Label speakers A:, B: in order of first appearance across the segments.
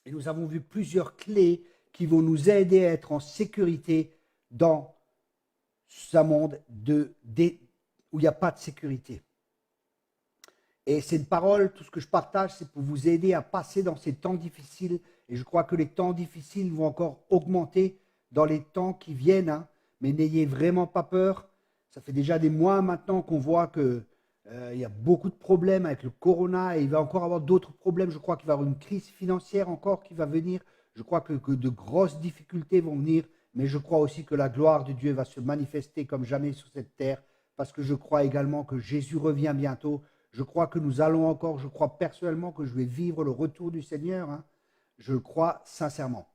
A: Et nous avons vu plusieurs clés qui vont nous aider à être en sécurité dans ce monde où il n'y a pas de sécurité. Et c'est une parole, tout ce que je partage, c'est pour vous aider à passer dans ces temps difficiles. Et je crois que les temps difficiles vont encore augmenter dans les temps qui viennent. Hein. Mais n'ayez vraiment pas peur. Ça fait déjà des mois maintenant qu'on voit qu'il y a beaucoup de problèmes avec le corona et il va encore avoir d'autres problèmes. Je crois qu'il va y avoir une crise financière encore qui va venir. Je crois que de grosses difficultés vont venir. Mais je crois aussi que la gloire de Dieu va se manifester comme jamais sur cette terre. Parce que je crois également que Jésus revient bientôt. Je crois que nous allons encore, je crois personnellement que je vais vivre le retour du Seigneur. Hein. Je le crois sincèrement.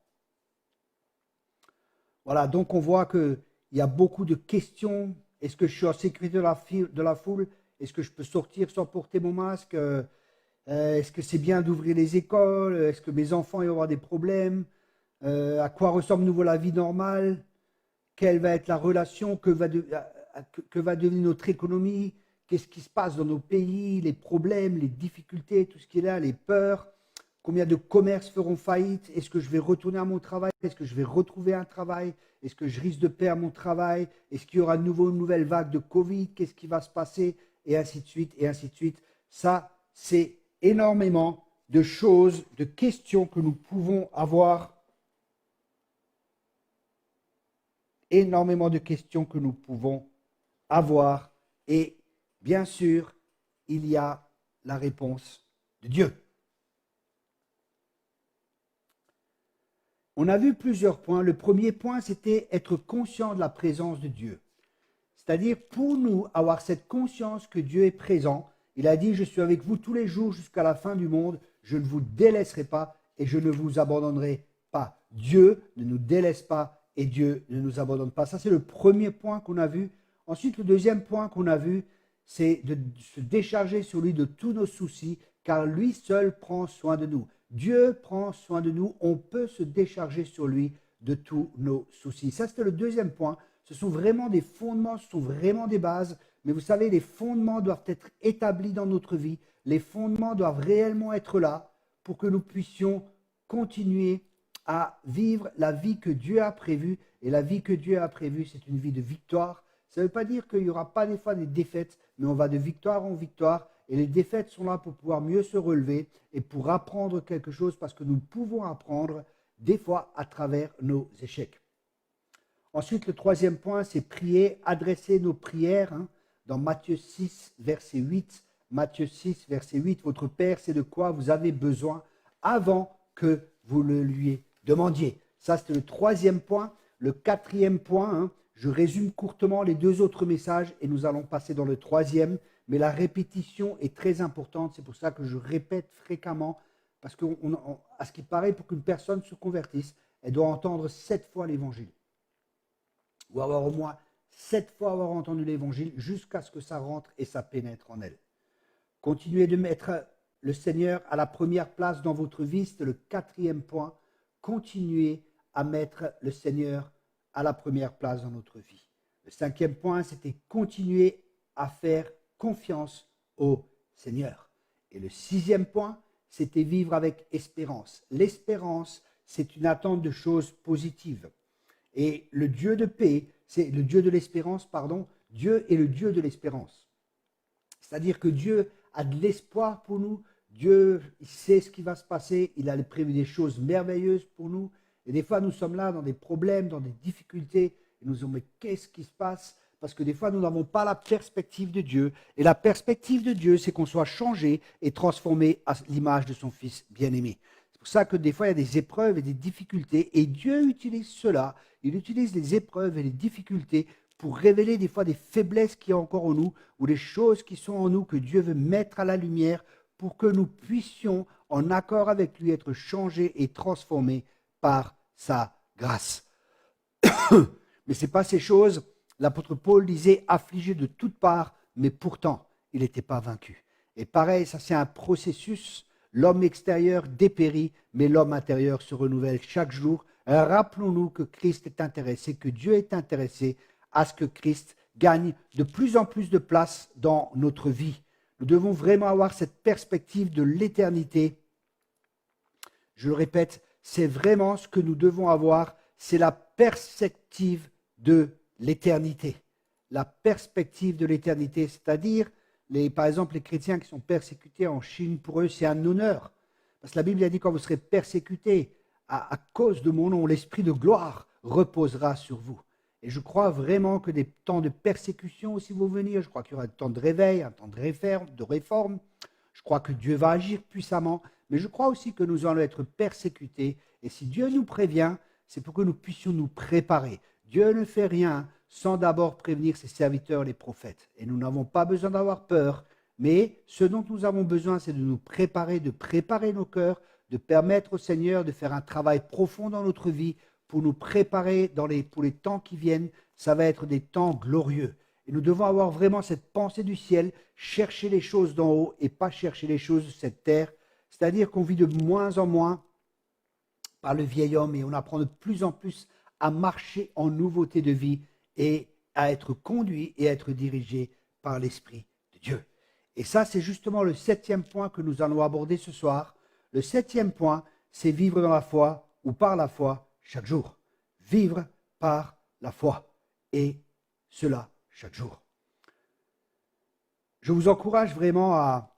A: Voilà, donc on voit qu'il y a beaucoup de questions. Est-ce que je suis en sécurité de la foule? Est-ce que je peux sortir sans porter mon masque? Est-ce que c'est bien d'ouvrir les écoles? Est-ce que mes enfants vont avoir des problèmes? À quoi ressemble nouveau la vie normale? Quelle va être la relation? Que va devenir notre économie? Qu'est-ce qui se passe dans nos pays? Les problèmes, les difficultés, tout ce qui est là, les peurs. Combien de commerces feront faillite? Est-ce que je vais retourner à mon travail? Est-ce que je vais retrouver un travail? Est-ce que je risque de perdre mon travail? Est-ce qu'il y aura de nouveau une nouvelle vague de Covid? Qu'est-ce qui va se passer? Et ainsi de suite, et ainsi de suite. Ça, c'est énormément de choses, de questions que nous pouvons avoir. Énormément de questions que nous pouvons avoir. Et bien sûr, il y a la réponse de Dieu. On a vu plusieurs points. Le premier point, c'était être conscient de la présence de Dieu. C'est-à-dire, pour nous, avoir cette conscience que Dieu est présent, il a dit, je suis avec vous tous les jours jusqu'à la fin du monde, je ne vous délaisserai pas et je ne vous abandonnerai pas. Dieu ne nous délaisse pas et Dieu ne nous abandonne pas. Ça, c'est le premier point qu'on a vu. Ensuite, le deuxième point qu'on a vu, c'est de se décharger sur lui de tous nos soucis, car lui seul prend soin de nous. Dieu prend soin de nous, on peut se décharger sur lui de tous nos soucis. Ça, c'était le deuxième point. Ce sont vraiment des fondements, ce sont vraiment des bases. Mais vous savez, les fondements doivent être établis dans notre vie. Les fondements doivent réellement être là pour que nous puissions continuer à vivre la vie que Dieu a prévue. Et la vie que Dieu a prévue, c'est une vie de victoire. Ça ne veut pas dire qu'il n'y aura pas des fois des défaites, mais on va de victoire en victoire. Et les défaites sont là pour pouvoir mieux se relever et pour apprendre quelque chose parce que nous pouvons apprendre des fois à travers nos échecs. Ensuite, le troisième point, c'est prier, adresser nos prières. Hein, dans Matthieu 6, verset 8. Matthieu 6, verset 8, votre Père sait de quoi vous avez besoin avant que vous le lui demandiez. Ça, c'était le troisième point. Le quatrième point, hein, je résume courtement les deux autres messages et nous allons passer dans le troisième. Mais la répétition est très importante. C'est pour ça que je répète fréquemment. Parce qu'à ce qui paraît, pour qu'une personne se convertisse, elle doit entendre 7 fois l'évangile. Ou avoir au moins 7 fois avoir entendu l'évangile jusqu'à ce que ça rentre et ça pénètre en elle. Continuez de mettre le Seigneur à la première place dans votre vie. C'est le quatrième point. Continuez à mettre le Seigneur à la première place dans notre vie. Le cinquième point, c'était continuer à faire confiance au Seigneur. Et le sixième point, c'était vivre avec espérance. L'espérance, c'est une attente de choses positives. Et le Dieu de paix, c'est le Dieu de l'espérance, pardon. Dieu est le Dieu de l'espérance. C'est-à-dire que Dieu a de l'espoir pour nous. Dieu, il sait ce qui va se passer. Il a prévu des choses merveilleuses pour nous. Et des fois, nous sommes là dans des problèmes, dans des difficultés. Et nous disons, mais qu'est-ce qui se passe? Parce que des fois, nous n'avons pas la perspective de Dieu. Et la perspective de Dieu, c'est qu'on soit changé et transformé à l'image de son Fils bien-aimé. C'est pour ça que des fois, il y a des épreuves et des difficultés. Et Dieu utilise cela. Il utilise les épreuves et les difficultés pour révéler des fois des faiblesses qu'il y a encore en nous ou des choses qui sont en nous que Dieu veut mettre à la lumière pour que nous puissions, en accord avec lui, être changés et transformés par sa grâce. Mais ce n'est pas ces choses. L'apôtre Paul disait affligé de toutes parts, mais pourtant, il n'était pas vaincu. Et pareil, ça c'est un processus. L'homme extérieur dépérit, mais l'homme intérieur se renouvelle chaque jour. Rappelons-nous que Christ est intéressé, que Dieu est intéressé à ce que Christ gagne de plus en plus de place dans notre vie. Nous devons vraiment avoir cette perspective de l'éternité. Je le répète, c'est vraiment ce que nous devons avoir, c'est la perspective de l'éternité. La perspective de l'éternité, c'est-à-dire, par exemple, les chrétiens qui sont persécutés en Chine, pour eux, c'est un honneur. Parce que la Bible a dit, quand vous serez persécutés à cause de mon nom, l'esprit de gloire reposera sur vous. Et je crois vraiment que des temps de persécution aussi vont venir. Je crois qu'il y aura un temps de réveil, un temps de réforme. Je crois que Dieu va agir puissamment. Mais je crois aussi que nous allons être persécutés. Et si Dieu nous prévient, c'est pour que nous puissions nous préparer. Dieu ne fait rien sans d'abord prévenir ses serviteurs, les prophètes. Et nous n'avons pas besoin d'avoir peur. Mais ce dont nous avons besoin, c'est de nous préparer, de préparer nos cœurs, de permettre au Seigneur de faire un travail profond dans notre vie pour nous préparer pour les temps qui viennent. Ça va être des temps glorieux. Et nous devons avoir vraiment cette pensée du ciel, chercher les choses d'en haut et pas chercher les choses de cette terre. C'est-à-dire qu'on vit de moins en moins par le vieil homme et on apprend de plus en plus à marcher en nouveauté de vie et à être conduit et à être dirigé par l'Esprit de Dieu. Et ça, c'est justement le 7e point que nous allons aborder ce soir. Le 7e point, c'est vivre dans la foi ou par la foi chaque jour. Vivre par la foi et cela chaque jour. Je vous encourage vraiment à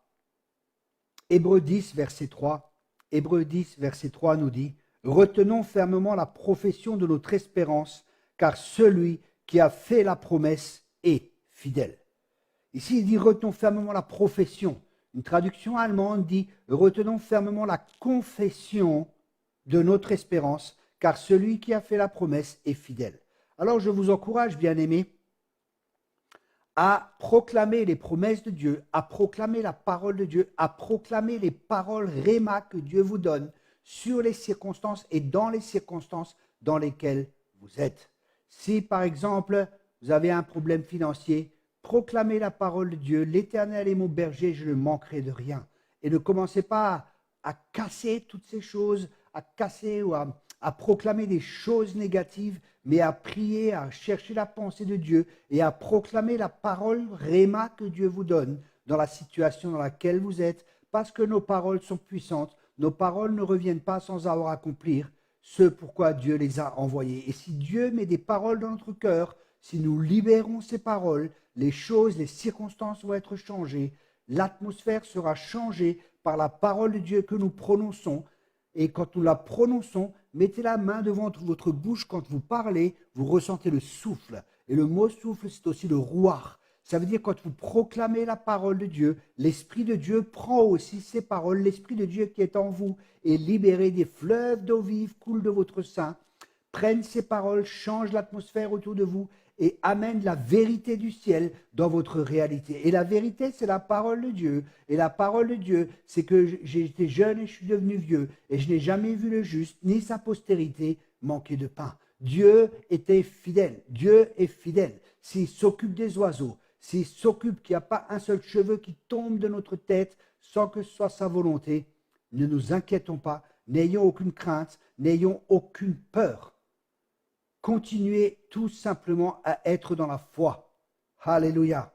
A: Hébreux 10, verset 3. Hébreux 10, verset 3 nous dit « Retenons fermement la profession de notre espérance, car celui qui a fait la promesse est fidèle. » Ici, il dit « Retenons fermement la profession ». Une traduction allemande dit « Retenons fermement la confession de notre espérance, car celui qui a fait la promesse est fidèle. » Alors, je vous encourage, bien-aimés, à proclamer les promesses de Dieu, à proclamer la parole de Dieu, à proclamer les paroles réma que Dieu vous donne sur les circonstances et dans les circonstances dans lesquelles vous êtes. Si, par exemple, vous avez un problème financier, proclamez la parole de Dieu. L'Éternel est mon berger, je ne manquerai de rien. Et ne commencez pas à casser toutes ces choses, à casser ou à proclamer des choses négatives, mais à prier, à chercher la pensée de Dieu et à proclamer la parole réma que Dieu vous donne dans la situation dans laquelle vous êtes, parce que nos paroles sont puissantes. Nos paroles ne reviennent pas sans avoir accompli ce pourquoi Dieu les a envoyées. Et si Dieu met des paroles dans notre cœur, si nous libérons ces paroles, les choses, les circonstances vont être changées. L'atmosphère sera changée par la parole de Dieu que nous prononçons. Et quand nous la prononçons, mettez la main devant votre bouche quand vous parlez, vous ressentez le souffle. Et le mot souffle, c'est aussi le rouar. Ça veut dire quand vous proclamez la parole de Dieu, l'Esprit de Dieu prend aussi ces paroles, l'Esprit de Dieu qui est en vous et libéré des fleuves d'eau vive coulent de votre sein, prennent ces paroles, changent l'atmosphère autour de vous et amènent la vérité du ciel dans votre réalité. Et la vérité, c'est la parole de Dieu. Et la parole de Dieu, c'est que j'ai été jeune et je suis devenu vieux et je n'ai jamais vu le juste ni sa postérité manquer de pain. Dieu était fidèle. Dieu est fidèle. S'il s'occupe des oiseaux, s'il s'occupe qu'il n'y a pas un seul cheveu qui tombe de notre tête sans que ce soit sa volonté, ne nous inquiétons pas, n'ayons aucune crainte, n'ayons aucune peur. Continuez tout simplement à être dans la foi. Alléluia.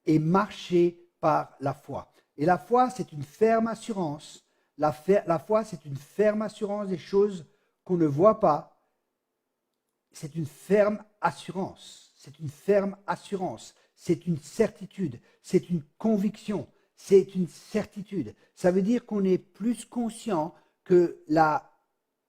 A: Et marchez par la foi. Et la foi, c'est une ferme assurance. La foi, c'est une ferme assurance des choses qu'on ne voit pas. C'est une ferme assurance. C'est une ferme assurance. C'est une certitude. C'est une conviction. C'est une certitude. Ça veut dire qu'on est plus conscient que la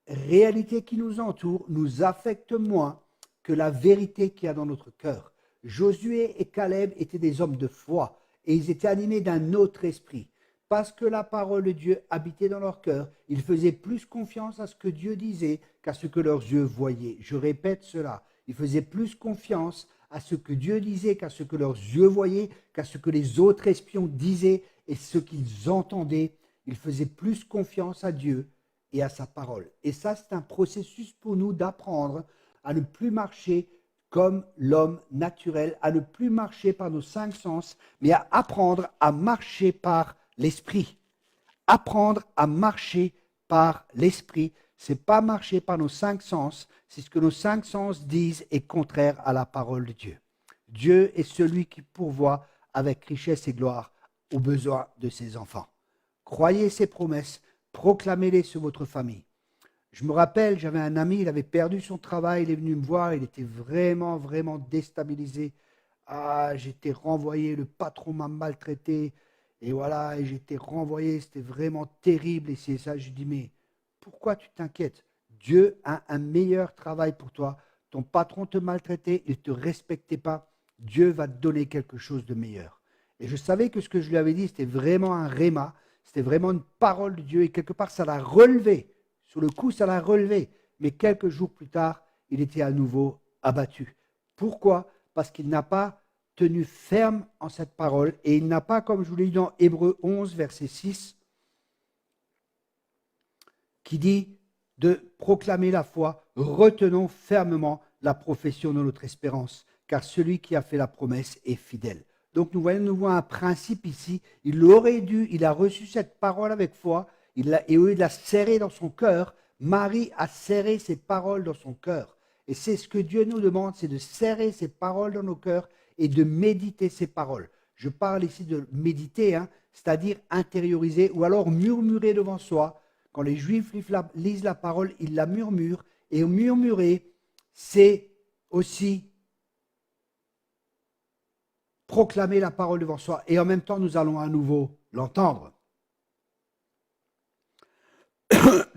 A: réalité qui nous entoure nous affecte moins que la vérité qu'il y a dans notre cœur. Josué et Caleb étaient des hommes de foi et ils étaient animés d'un autre esprit. Parce que la parole de Dieu habitait dans leur cœur, ils faisaient plus confiance à ce que Dieu disait qu'à ce que leurs yeux voyaient. Je répète cela. Ils faisaient plus confiance à ce que Dieu disait qu'à ce que leurs yeux voyaient, qu'à ce que les autres espions disaient et ce qu'ils entendaient. Ils faisaient plus confiance à Dieu et à sa parole. Et ça, c'est un processus pour nous d'apprendre à ne plus marcher comme l'homme naturel, à ne plus marcher par nos 5 sens, mais à apprendre à marcher par l'esprit. Apprendre à marcher par l'esprit, c'est pas marcher par nos 5 sens, c'est ce que nos 5 sens disent est contraire à la parole de Dieu. Dieu est celui qui pourvoit avec richesse et gloire aux besoins de ses enfants. croyez ces promesses, proclamez-les sur votre famille. Je me rappelle, j'avais un ami, il avait perdu son travail, il est venu me voir, il était vraiment, vraiment déstabilisé. Ah, j'étais renvoyé, le patron m'a maltraité, et voilà, et j'étais renvoyé, c'était vraiment terrible, et c'est ça, je lui dis, mais pourquoi tu t'inquiètes? Dieu a un meilleur travail pour toi. Ton patron te maltraitait, il ne te respectait pas. Dieu va te donner quelque chose de meilleur. Et je savais que ce que je lui avais dit, c'était vraiment un réma, c'était vraiment une parole de Dieu, et quelque part, ça l'a relevé. Sur le coup, ça l'a relevé. Mais quelques jours plus tard, il était à nouveau abattu. Pourquoi? Parce qu'il n'a pas tenu ferme en cette parole, et il n'a pas, comme je vous l'ai dit dans Hébreux 11, verset 6, qui dit de proclamer la foi, retenons fermement la profession de notre espérance, car celui qui a fait la promesse est fidèle. Donc nous voyons un principe ici, il a reçu cette parole avec foi, et au lieu de la serrer dans son cœur, Marie a serré ses paroles dans son cœur. Et c'est ce que Dieu nous demande, c'est de serrer ses paroles dans nos cœurs et de méditer ses paroles. Je parle ici de méditer, c'est-à-dire intérioriser ou alors murmurer devant soi. Quand les Juifs lisent la parole, ils la murmurent. Et murmurer, c'est aussi proclamer la parole devant soi. Et en même temps, nous allons à nouveau l'entendre.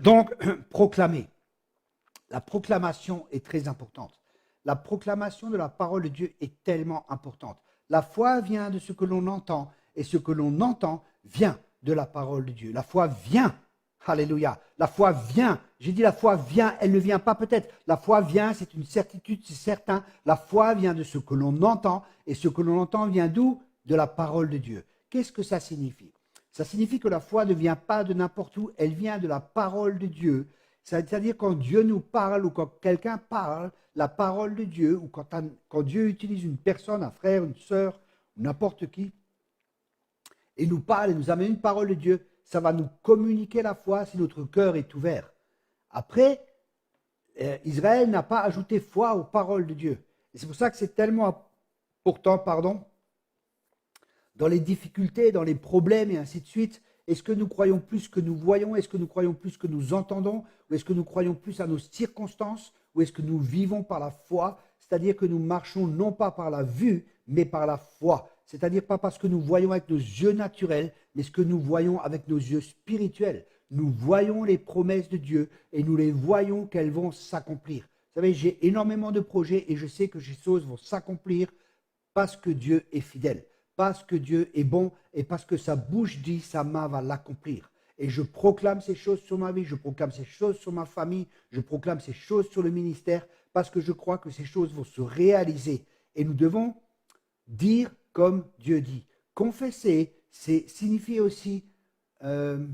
A: Donc, proclamer. La proclamation est très importante. La proclamation de la parole de Dieu est tellement importante. La foi vient de ce que l'on entend, et ce que l'on entend vient de la parole de Dieu. La foi vient. Alléluia. La foi vient. J'ai dit la foi vient, elle ne vient pas peut-être. La foi vient, c'est une certitude, c'est certain. La foi vient de ce que l'on entend, et ce que l'on entend vient d'où? De la parole de Dieu. Qu'est-ce que ça signifie? Ça signifie que la foi ne vient pas de n'importe où, elle vient de la parole de Dieu. C'est-à-dire quand Dieu nous parle ou quand quelqu'un parle, la parole de Dieu, ou quand Dieu utilise une personne, un frère, une sœur, n'importe qui, et nous parle et nous amène une parole de Dieu, ça va nous communiquer la foi si notre cœur est ouvert. Après, Israël n'a pas ajouté foi aux paroles de Dieu. Et c'est pour ça que c'est tellement important, dans les difficultés, dans les problèmes et ainsi de suite. Est-ce que nous croyons plus que nous voyons? Est-ce que nous croyons plus que nous entendons? Ou est-ce que nous croyons plus à nos circonstances? Ou est-ce que nous vivons par la foi? C'est-à-dire que nous marchons non pas par la vue, mais par la foi. C'est-à-dire pas parce que nous voyons avec nos yeux naturels, mais ce que nous voyons avec nos yeux spirituels. Nous voyons les promesses de Dieu et nous les voyons qu'elles vont s'accomplir. Vous savez, j'ai énormément de projets et je sais que ces choses vont s'accomplir parce que Dieu est fidèle, parce que Dieu est bon et parce que sa bouche dit, sa main va l'accomplir. Et je proclame ces choses sur ma vie, je proclame ces choses sur ma famille, je proclame ces choses sur le ministère parce que je crois que ces choses vont se réaliser. Et nous devons dire comme Dieu dit. Confesser, c'est signifier aussi, en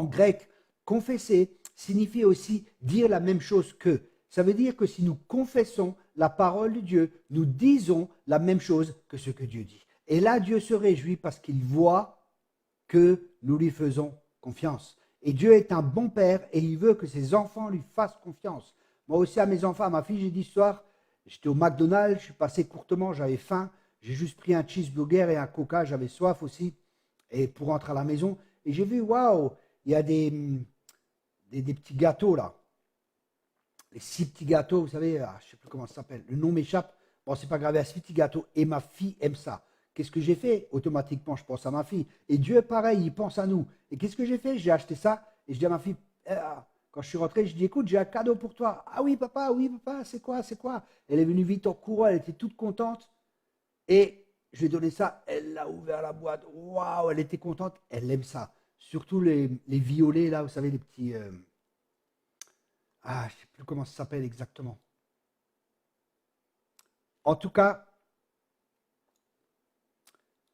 A: grec, confesser signifie aussi dire la même chose que. Ça veut dire que si nous confessons la parole de Dieu, nous disons la même chose que ce que Dieu dit. Et là, Dieu se réjouit parce qu'il voit que nous lui faisons confiance. Et Dieu est un bon père et il veut que ses enfants lui fassent confiance. Moi aussi, à mes enfants, à ma fille, j'ai dit ce soir, j'étais au McDonald's, je suis passé courtement, j'avais faim, j'ai juste pris un cheeseburger et un coca, j'avais soif aussi, et pour rentrer à la maison. Et j'ai vu, waouh, il y a des petits gâteaux là. Les 6 petits gâteaux, vous savez, je ne sais plus comment ça s'appelle, le nom m'échappe. Bon, c'est pas grave, il y a 6 petits gâteaux et ma fille aime ça. Qu'est-ce que j'ai fait? Automatiquement, je pense à ma fille. Et Dieu, pareil, il pense à nous. Et qu'est-ce que j'ai fait? J'ai acheté ça et je dis à ma fille, quand je suis rentré, je dis, écoute, j'ai un cadeau pour toi. Ah oui, papa, c'est quoi, c'est quoi? Elle est venue vite en courant, elle était toute contente. Et je lui ai donné ça, elle a ouvert la boîte. Waouh, elle était contente, elle aime ça. Surtout les violets, là, vous savez, les petits... je ne sais plus comment ça s'appelle exactement. En tout cas,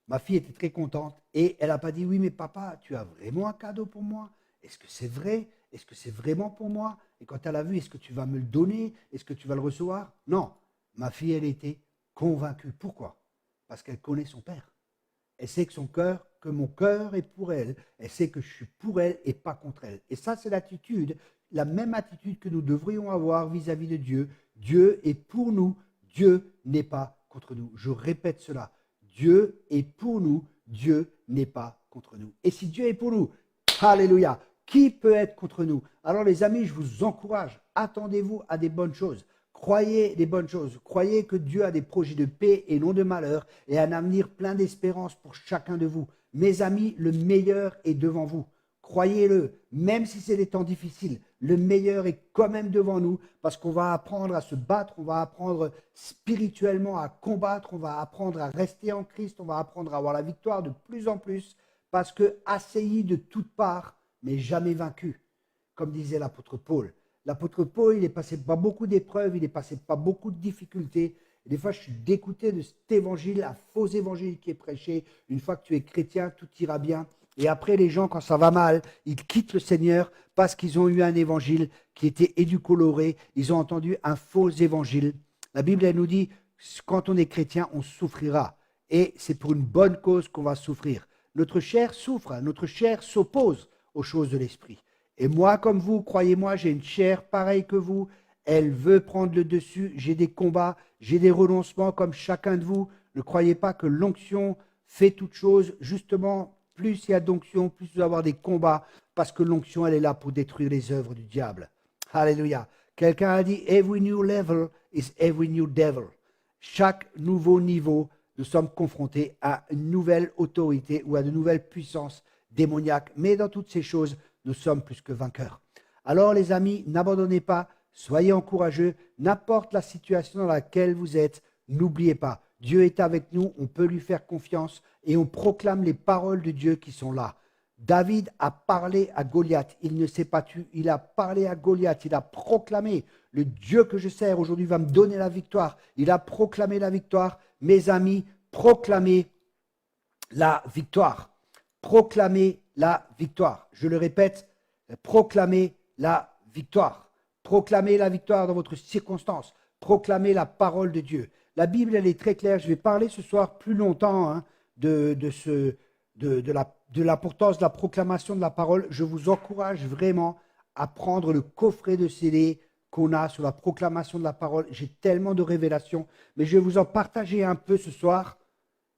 A: ma fille était très contente et elle n'a pas dit, oui, mais papa, tu as vraiment un cadeau pour moi? Est-ce que c'est vrai? Est-ce que c'est vraiment pour moi? Et quand elle a vu, est-ce que tu vas me le donner? Est-ce que tu vas le recevoir? Non, ma fille, elle était convaincue. Pourquoi? Parce qu'elle connaît son père. Elle sait que mon cœur est pour elle. Elle sait que je suis pour elle et pas contre elle. Et ça, c'est l'attitude, la même attitude que nous devrions avoir vis-à-vis de Dieu. Dieu est pour nous, Dieu n'est pas contre nous. Je répète cela. Dieu est pour nous, Dieu n'est pas contre nous? Et si Dieu est pour nous, alléluia, qui peut être contre nous? Alors les amis, je vous encourage, attendez-vous à des bonnes choses. Croyez des bonnes choses. Croyez que Dieu a des projets de paix et non de malheur et un avenir plein d'espérance pour chacun de vous. Mes amis, le meilleur est devant vous. Croyez-le, même si c'est des temps difficiles, le meilleur est quand même devant nous parce qu'on va apprendre à se battre, on va apprendre spirituellement à combattre, on va apprendre à rester en Christ, on va apprendre à avoir la victoire de plus en plus parce que assailli de toutes parts, mais jamais vaincu, comme disait l'apôtre Paul. L'apôtre Paul, il est passé par beaucoup d'épreuves, il est passé par beaucoup de difficultés. Et des fois, je suis dégoûté de cet évangile, un faux évangile qui est prêché. Une fois que tu es chrétien, tout ira bien. Et après, les gens, quand ça va mal, ils quittent le Seigneur parce qu'ils ont eu un évangile qui était édulcoré. Ils ont entendu un faux évangile. La Bible, elle nous dit, quand on est chrétien, on souffrira. Et c'est pour une bonne cause qu'on va souffrir. Notre chair souffre, notre chair s'oppose aux choses de l'esprit. Et moi, comme vous, croyez-moi, j'ai une chair pareille que vous. Elle veut prendre le dessus. J'ai des combats, j'ai des renoncements comme chacun de vous. Ne croyez pas que l'onction fait toute chose. Justement, plus il y a d'onction, plus vous allez avoir des combats, parce que l'onction, elle est là pour détruire les œuvres du diable. Alléluia. Quelqu'un a dit, every new level is every new devil. Chaque nouveau niveau, nous sommes confrontés à une nouvelle autorité ou à de nouvelles puissances démoniaques. Mais dans toutes ces choses, nous sommes plus que vainqueurs. Alors les amis, n'abandonnez pas, soyez encourageux, n'importe la situation dans laquelle vous êtes, n'oubliez pas, Dieu est avec nous, on peut lui faire confiance et on proclame les paroles de Dieu qui sont là. David a parlé à Goliath, il ne s'est pas tué, il a parlé à Goliath, il a proclamé, le Dieu que je sers aujourd'hui va me donner la victoire. Il a proclamé la victoire. Mes amis, proclamez la victoire. Proclamez la victoire. Je le répète, proclamez la victoire. Proclamez la victoire dans votre circonstance. Proclamez la parole de Dieu. La Bible, elle est très claire. Je vais parler ce soir plus longtemps de l'importance de la proclamation de la parole. Je vous encourage vraiment à prendre le coffret de CD qu'on a sur la proclamation de la parole. J'ai tellement de révélations, mais je vais vous en partager un peu ce soir.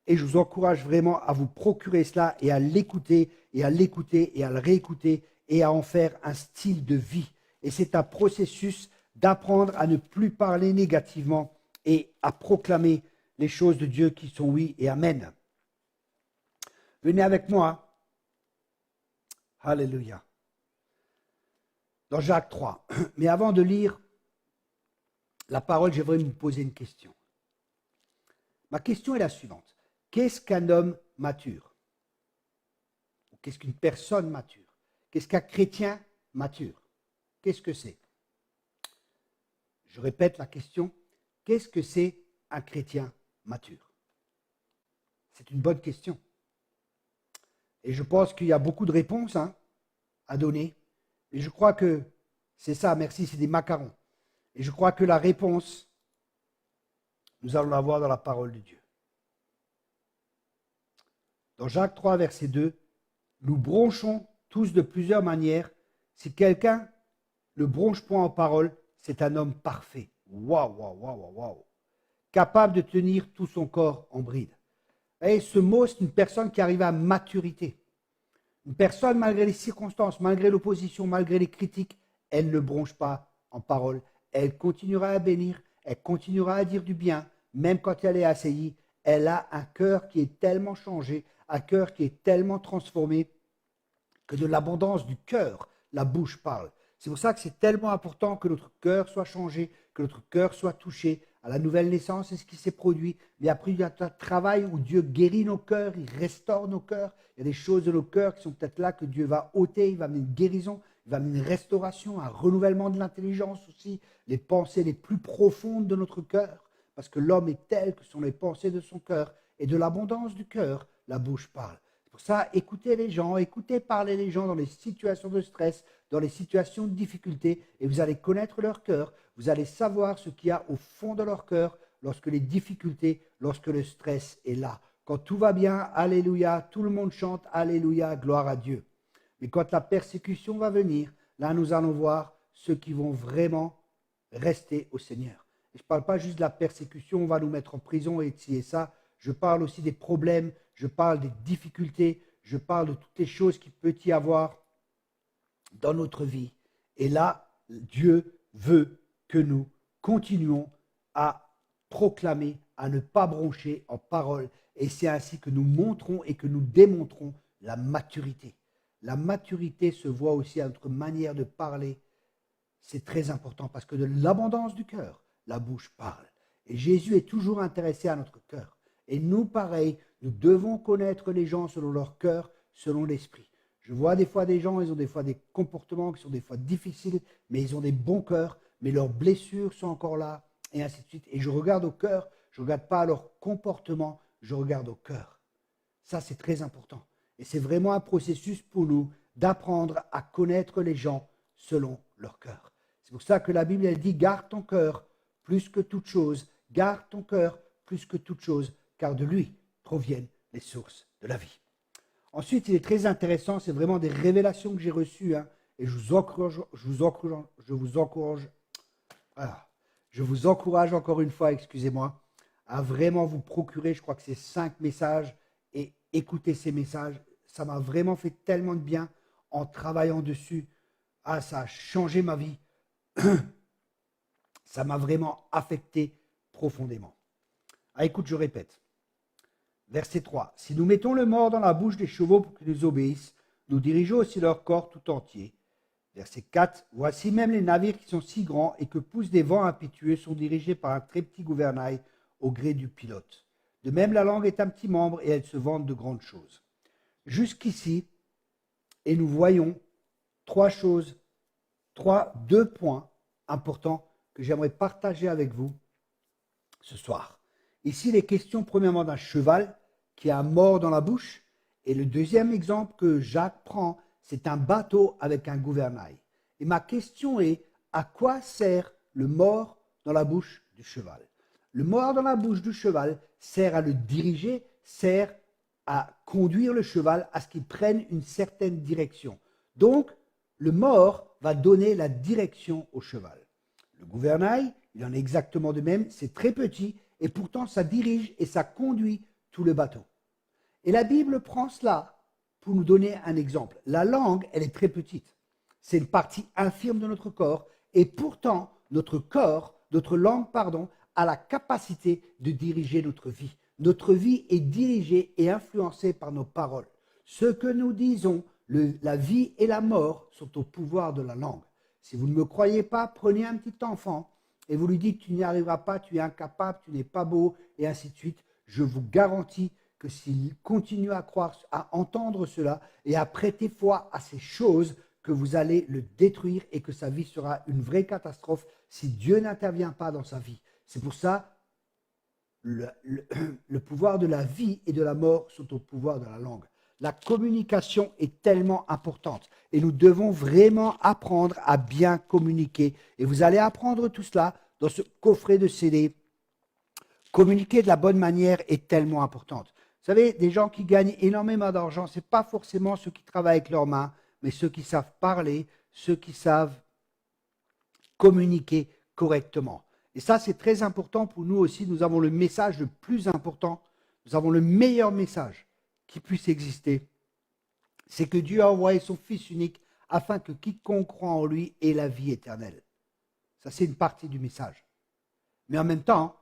A: Et je vous encourage vraiment à vous procurer cela et à l'écouter et à l'écouter et à le réécouter et à en faire un style de vie. Et c'est un processus d'apprendre à ne plus parler négativement et à proclamer les choses de Dieu qui sont oui et amen. Venez avec moi. Alléluia. Dans Jacques 3. Mais avant de lire la parole, j'aimerais me poser une question. Ma question est la suivante. Qu'est-ce qu'un homme mature? Qu'est-ce qu'une personne mature? Qu'est-ce qu'un chrétien mature? Qu'est-ce que c'est? Je répète la question. Qu'est-ce que c'est un chrétien mature? C'est une bonne question. Et je pense qu'il y a beaucoup de réponses à donner. Et je crois que c'est ça, merci, c'est des macarons. Et je crois que la réponse, nous allons la voir dans la parole de Dieu. Dans Jacques 3, verset 2, nous bronchons tous de plusieurs manières. Si quelqu'un ne bronche point en parole, c'est un homme parfait. Waouh, waouh, waouh, waouh. Capable de tenir tout son corps en bride. Et ce mot, c'est une personne qui arrive à maturité. Une personne, malgré les circonstances, malgré l'opposition, malgré les critiques, elle ne bronche pas en parole. Elle continuera à bénir, elle continuera à dire du bien, même quand elle est assaillie. Elle a un cœur qui est tellement changé, un cœur qui est tellement transformé que de l'abondance du cœur, la bouche parle. C'est pour ça que c'est tellement important que notre cœur soit changé, que notre cœur soit touché. À la nouvelle naissance, c'est ce qui s'est produit. Mais après, il y a un travail où Dieu guérit nos cœurs, il restaure nos cœurs. Il y a des choses de nos cœurs qui sont peut-être là que Dieu va ôter, il va amener une guérison, il va amener une restauration, un renouvellement de l'intelligence aussi, les pensées les plus profondes de notre cœur. Parce que l'homme est tel que sont les pensées de son cœur. Et de l'abondance du cœur, la bouche parle. C'est pour ça, écoutez les gens, écoutez parler les gens dans les situations de stress, dans les situations de difficulté, et vous allez connaître leur cœur, vous allez savoir ce qu'il y a au fond de leur cœur lorsque les difficultés, lorsque le stress est là. Quand tout va bien, alléluia, tout le monde chante, alléluia, gloire à Dieu. Mais quand la persécution va venir, là nous allons voir ceux qui vont vraiment rester au Seigneur. Et je ne parle pas juste de la persécution, on va nous mettre en prison et ci et ça. Je parle aussi des problèmes, je parle des difficultés, je parle de toutes les choses qu'il peut y avoir dans notre vie. Et là, Dieu veut que nous continuons à proclamer, à ne pas broncher en parole. Et c'est ainsi que nous montrons et que nous démontrons la maturité. La maturité se voit aussi à notre manière de parler. C'est très important parce que de l'abondance du cœur, la bouche parle. Et Jésus est toujours intéressé à notre cœur. Et nous, pareil, nous devons connaître les gens selon leur cœur, selon l'esprit. Je vois des fois des gens, ils ont des fois des comportements qui sont des fois difficiles, mais ils ont des bons cœurs, mais leurs blessures sont encore là, et ainsi de suite. Et je regarde au cœur, je ne regarde pas à leur comportement, je regarde au cœur. Ça, c'est très important. Et c'est vraiment un processus pour nous d'apprendre à connaître les gens selon leur cœur. C'est pour ça que la Bible, elle dit, garde ton cœur plus que toute chose, garde ton cœur plus que toute chose, car de lui proviennent les sources de la vie. Ensuite, il est très intéressant, c'est vraiment des révélations que j'ai reçues, et je vous encourage encore une fois, excusez-moi, à vraiment vous procurer, je crois que c'est 5 messages, et écouter ces messages. Ça m'a vraiment fait tellement de bien en travaillant dessus. Ah, ça a changé ma vie. Ça m'a vraiment affecté profondément. Ah, écoute, je répète. Verset 3. Si nous mettons le mort dans la bouche des chevaux pour qu'ils nous obéissent, nous dirigeons aussi leur corps tout entier. Verset 4. Voici même les navires qui sont si grands et que poussent des vents impétueux sont dirigés par un très petit gouvernail au gré du pilote. De même, la langue est un petit membre et elle se vante de grandes choses. Jusqu'ici, et nous voyons deux points importants que j'aimerais partager avec vous ce soir. Ici, il est question premièrement d'un cheval qui a un mors dans la bouche. Et le deuxième exemple que Jacques prend, c'est un bateau avec un gouvernail. Et ma question est, à quoi sert le mors dans la bouche du cheval? Le mors dans la bouche du cheval sert à le diriger, sert à conduire le cheval à ce qu'il prenne une certaine direction. Donc, le mors va donner la direction au cheval. Le gouvernail, il en est exactement de même, c'est très petit et pourtant ça dirige et ça conduit tout le bateau. Et la Bible prend cela pour nous donner un exemple. La langue, elle est très petite. C'est une partie infime de notre corps et pourtant notre langue, a la capacité de diriger notre vie. Notre vie est dirigée et influencée par nos paroles. Ce que nous disons, la vie et la mort sont au pouvoir de la langue. Si vous ne me croyez pas, prenez un petit enfant et vous lui dites tu n'y arriveras pas, tu es incapable, tu n'es pas beau et ainsi de suite. Je vous garantis que s'il continue à croire, à entendre cela et à prêter foi à ces choses, que vous allez le détruire et que sa vie sera une vraie catastrophe si Dieu n'intervient pas dans sa vie. C'est pour ça le pouvoir de la vie et de la mort sont au pouvoir de la langue. La communication est tellement importante et nous devons vraiment apprendre à bien communiquer. Et vous allez apprendre tout cela dans ce coffret de CD. Communiquer de la bonne manière est tellement importante. Vous savez, des gens qui gagnent énormément d'argent, ce n'est pas forcément ceux qui travaillent avec leurs mains, mais ceux qui savent parler, ceux qui savent communiquer correctement. Et ça, c'est très important pour nous aussi. Nous avons le message le plus important, nous avons le meilleur message qui puisse exister. C'est que Dieu a envoyé son Fils unique afin que quiconque croit en lui ait la vie éternelle. Ça, c'est une partie du message. Mais en même temps,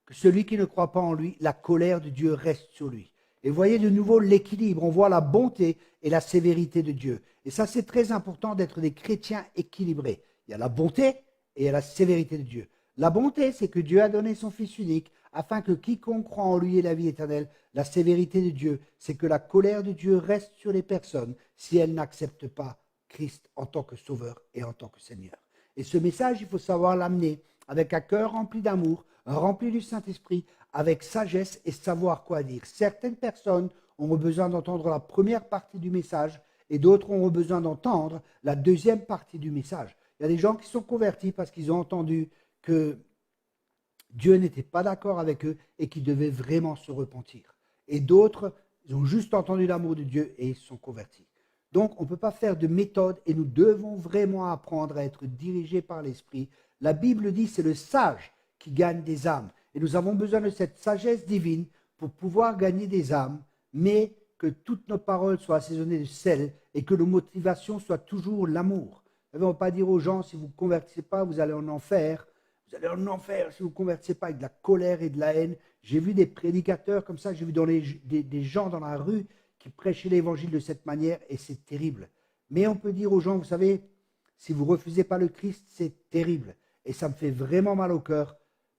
A: que celui qui ne croit pas en lui, la colère de Dieu reste sur lui. Et voyez de nouveau l'équilibre. On voit la bonté et la sévérité de Dieu. Et ça, c'est très important d'être des chrétiens équilibrés. Il y a la bonté et il y a la sévérité de Dieu. La bonté, c'est que Dieu a donné son Fils unique afin que quiconque croit en lui ait la vie éternelle. La sévérité de Dieu, c'est que la colère de Dieu reste sur les personnes si elles n'acceptent pas Christ en tant que Sauveur et en tant que Seigneur. Et ce message, il faut savoir l'amener avec un cœur rempli d'amour, rempli du Saint-Esprit, avec sagesse et savoir quoi dire. Certaines personnes ont besoin d'entendre la première partie du message et d'autres ont besoin d'entendre la deuxième partie du message. Il y a des gens qui sont convertis parce qu'ils ont entendu que Dieu n'était pas d'accord avec eux et qu'ils devaient vraiment se repentir. Et d'autres, ils ont juste entendu l'amour de Dieu et ils sont convertis. Donc, on ne peut pas faire de méthode et nous devons vraiment apprendre à être dirigés par l'Esprit. La Bible dit c'est le sage qui gagne des âmes. Et nous avons besoin de cette sagesse divine pour pouvoir gagner des âmes, mais que toutes nos paroles soient assaisonnées de sel et que nos motivations soient toujours l'amour. On ne va pas dire aux gens, si vous ne vous convertissez pas, vous allez en enfer. Vous allez en enfer si vous ne vous convertissez pas avec de la colère et de la haine. J'ai vu des prédicateurs comme ça, j'ai vu des gens dans la rue qui prêchaient l'évangile de cette manière et c'est terrible. Mais on peut dire aux gens, vous savez, si vous ne refusez pas le Christ, c'est terrible. Et ça me fait vraiment mal au cœur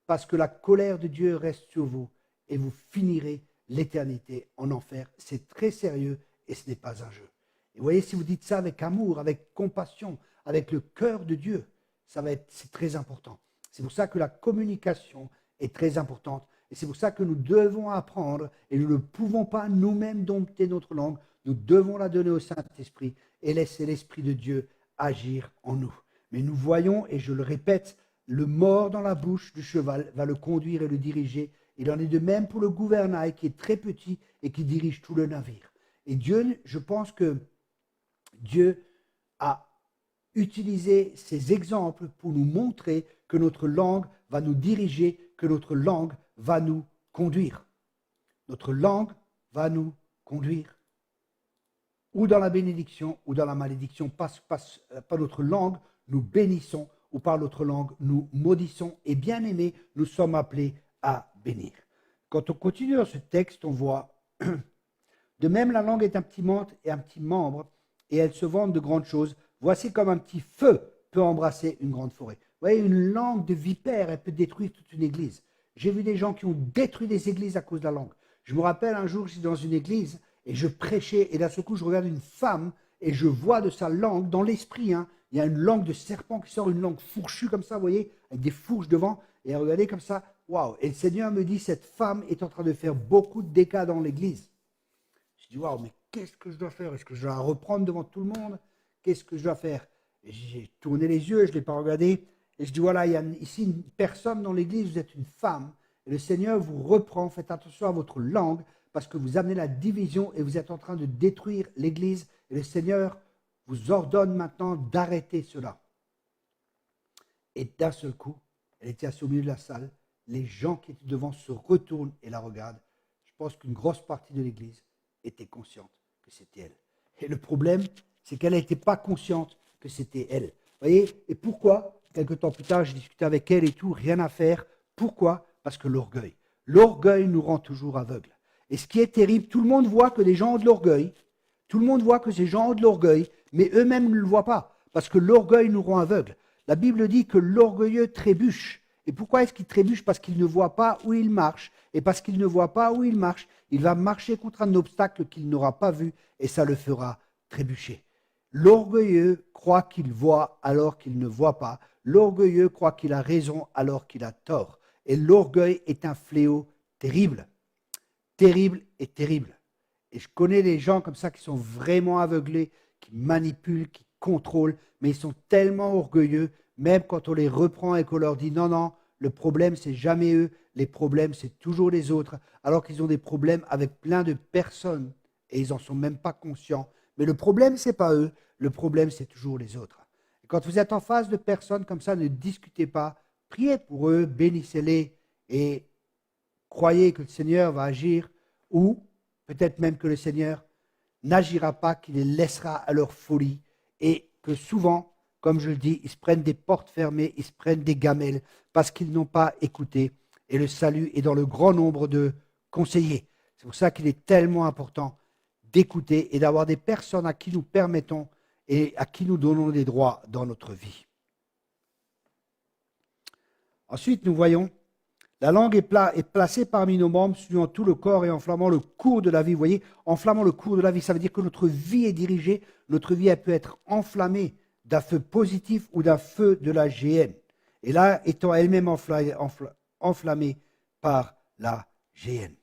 A: parce que la colère de Dieu reste sur vous et vous finirez l'éternité en enfer. C'est très sérieux et ce n'est pas un jeu. Et vous voyez, si vous dites ça avec amour, avec compassion, avec le cœur de Dieu, c'est très important. C'est pour ça que la communication est très importante. Et c'est pour ça que nous devons apprendre et nous ne pouvons pas nous-mêmes dompter notre langue. Nous devons la donner au Saint-Esprit et laisser l'Esprit de Dieu agir en nous. Mais nous voyons, et je le répète, le mort dans la bouche du cheval va le conduire et le diriger. Il en est de même pour le gouvernail qui est très petit et qui dirige tout le navire. Et Dieu, je pense que Dieu a utilisé ces exemples pour nous montrer que notre langue va nous diriger, que notre langue va nous conduire. Notre langue va nous conduire. Ou dans la bénédiction ou dans la malédiction. Par notre langue, nous bénissons ou par notre langue, nous maudissons. Et bien aimés, nous sommes appelés à bénir. Quand on continue dans ce texte, on voit de même la langue est un petit membre et elle se vante de grandes choses. Voici comme un petit feu peut embrasser une grande forêt. Vous voyez, une langue de vipère, elle peut détruire toute une église. J'ai vu des gens qui ont détruit des églises à cause de la langue. Je me rappelle un jour, j'étais dans une église et je prêchais et d'un seul coup, je regarde une femme et je vois de sa langue, dans l'esprit, il y a une langue de serpent qui sort, une langue fourchue comme ça, vous voyez, avec des fourches devant. Et regardez comme ça, waouh. Et le Seigneur me dit, cette femme est en train de faire beaucoup de dégâts dans l'église. Je dis, waouh, mais qu'est-ce que je dois faire? Est-ce que je dois la reprendre devant tout le monde? Qu'est-ce que je dois faire? Et j'ai tourné les yeux, je ne l'ai pas regardé. Et je dis, voilà, il y a ici une personne dans l'église, vous êtes une femme. Et le Seigneur vous reprend, faites attention à votre langue, parce que vous amenez la division et vous êtes en train de détruire l'église. Et le Seigneur vous ordonne maintenant d'arrêter cela. Et d'un seul coup, elle était assise au milieu de la salle. Les gens qui étaient devant se retournent et la regardent. Je pense qu'une grosse partie de l'église était consciente que c'était elle. Et le problème, c'est qu'elle n'était pas consciente que c'était elle. Vous voyez? Et pourquoi? Quelques temps plus tard, j'ai discuté avec elle et tout, rien à faire. Pourquoi? Parce que l'orgueil. L'orgueil nous rend toujours aveugles. Et ce qui est terrible, tout le monde voit que les gens ont de l'orgueil. Tout le monde voit que ces gens ont de l'orgueil, mais eux-mêmes ne le voient pas. Parce que l'orgueil nous rend aveugles. La Bible dit que l'orgueilleux trébuche. Et pourquoi est-ce qu'il trébuche? Parce qu'il ne voit pas où il marche. Et parce qu'il ne voit pas où il marche, il va marcher contre un obstacle qu'il n'aura pas vu et ça le fera trébucher. L'orgueilleux croit qu'il voit alors qu'il ne voit pas. L'orgueilleux croit qu'il a raison alors qu'il a tort. Et l'orgueil est un fléau terrible. Terrible et terrible. Et je connais des gens comme ça qui sont vraiment aveuglés, qui manipulent, qui contrôlent, mais ils sont tellement orgueilleux, même quand on les reprend et qu'on leur dit non, non, le problème c'est jamais eux, les problèmes c'est toujours les autres, alors qu'ils ont des problèmes avec plein de personnes et ils n'en sont même pas conscients. Mais le problème c'est pas eux, le problème c'est toujours les autres. Et quand vous êtes en face de personnes comme ça, ne discutez pas, priez pour eux, bénissez-les et croyez que le Seigneur va agir ou peut-être même que le Seigneur n'agira pas, qu'il les laissera à leur folie et que souvent, comme je le dis, ils se prennent des portes fermées, ils se prennent des gamelles parce qu'ils n'ont pas écouté. Et le salut est dans le grand nombre de conseillers. C'est pour ça qu'il est tellement important d'écouter et d'avoir des personnes à qui nous permettons et à qui nous donnons des droits dans notre vie. Ensuite, nous voyons, la langue est placée parmi nos membres, suivant tout le corps et enflammant le cours de la vie. Vous voyez, enflammant le cours de la vie, ça veut dire que notre vie est dirigée, notre vie elle peut être enflammée d'un feu positif ou d'un feu de la géhenne. Et là, étant elle-même enflammée par la géhenne.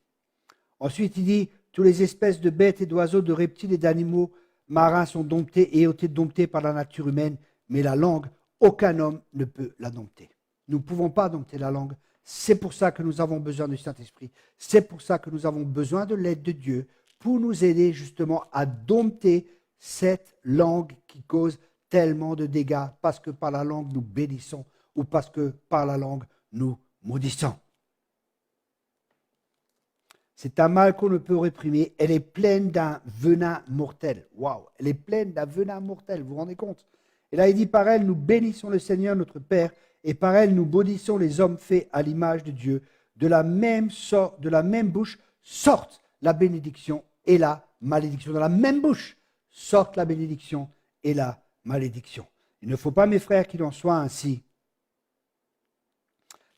A: Ensuite, il dit, toutes les espèces de bêtes et d'oiseaux, de reptiles et d'animaux marins sont domptés et ont été domptés par la nature humaine, mais la langue, aucun homme ne peut la dompter. Nous ne pouvons pas dompter la langue. C'est pour ça que nous avons besoin du Saint-Esprit. C'est pour ça que nous avons besoin de l'aide de Dieu pour nous aider justement à dompter cette langue qui cause tellement de dégâts parce que par la langue nous bénissons ou parce que par la langue nous maudissons. C'est un mal qu'on ne peut réprimer. Elle est pleine d'un venin mortel. Waouh, elle est pleine d'un venin mortel, vous vous rendez compte? Et là, il dit, par elle, nous bénissons le Seigneur notre Père, et par elle, nous bénissons les hommes faits à l'image de Dieu. De la même sorte, de la même bouche sortent la bénédiction et la malédiction. De la même bouche sortent la bénédiction et la malédiction. Il ne faut pas, mes frères, qu'il en soit ainsi.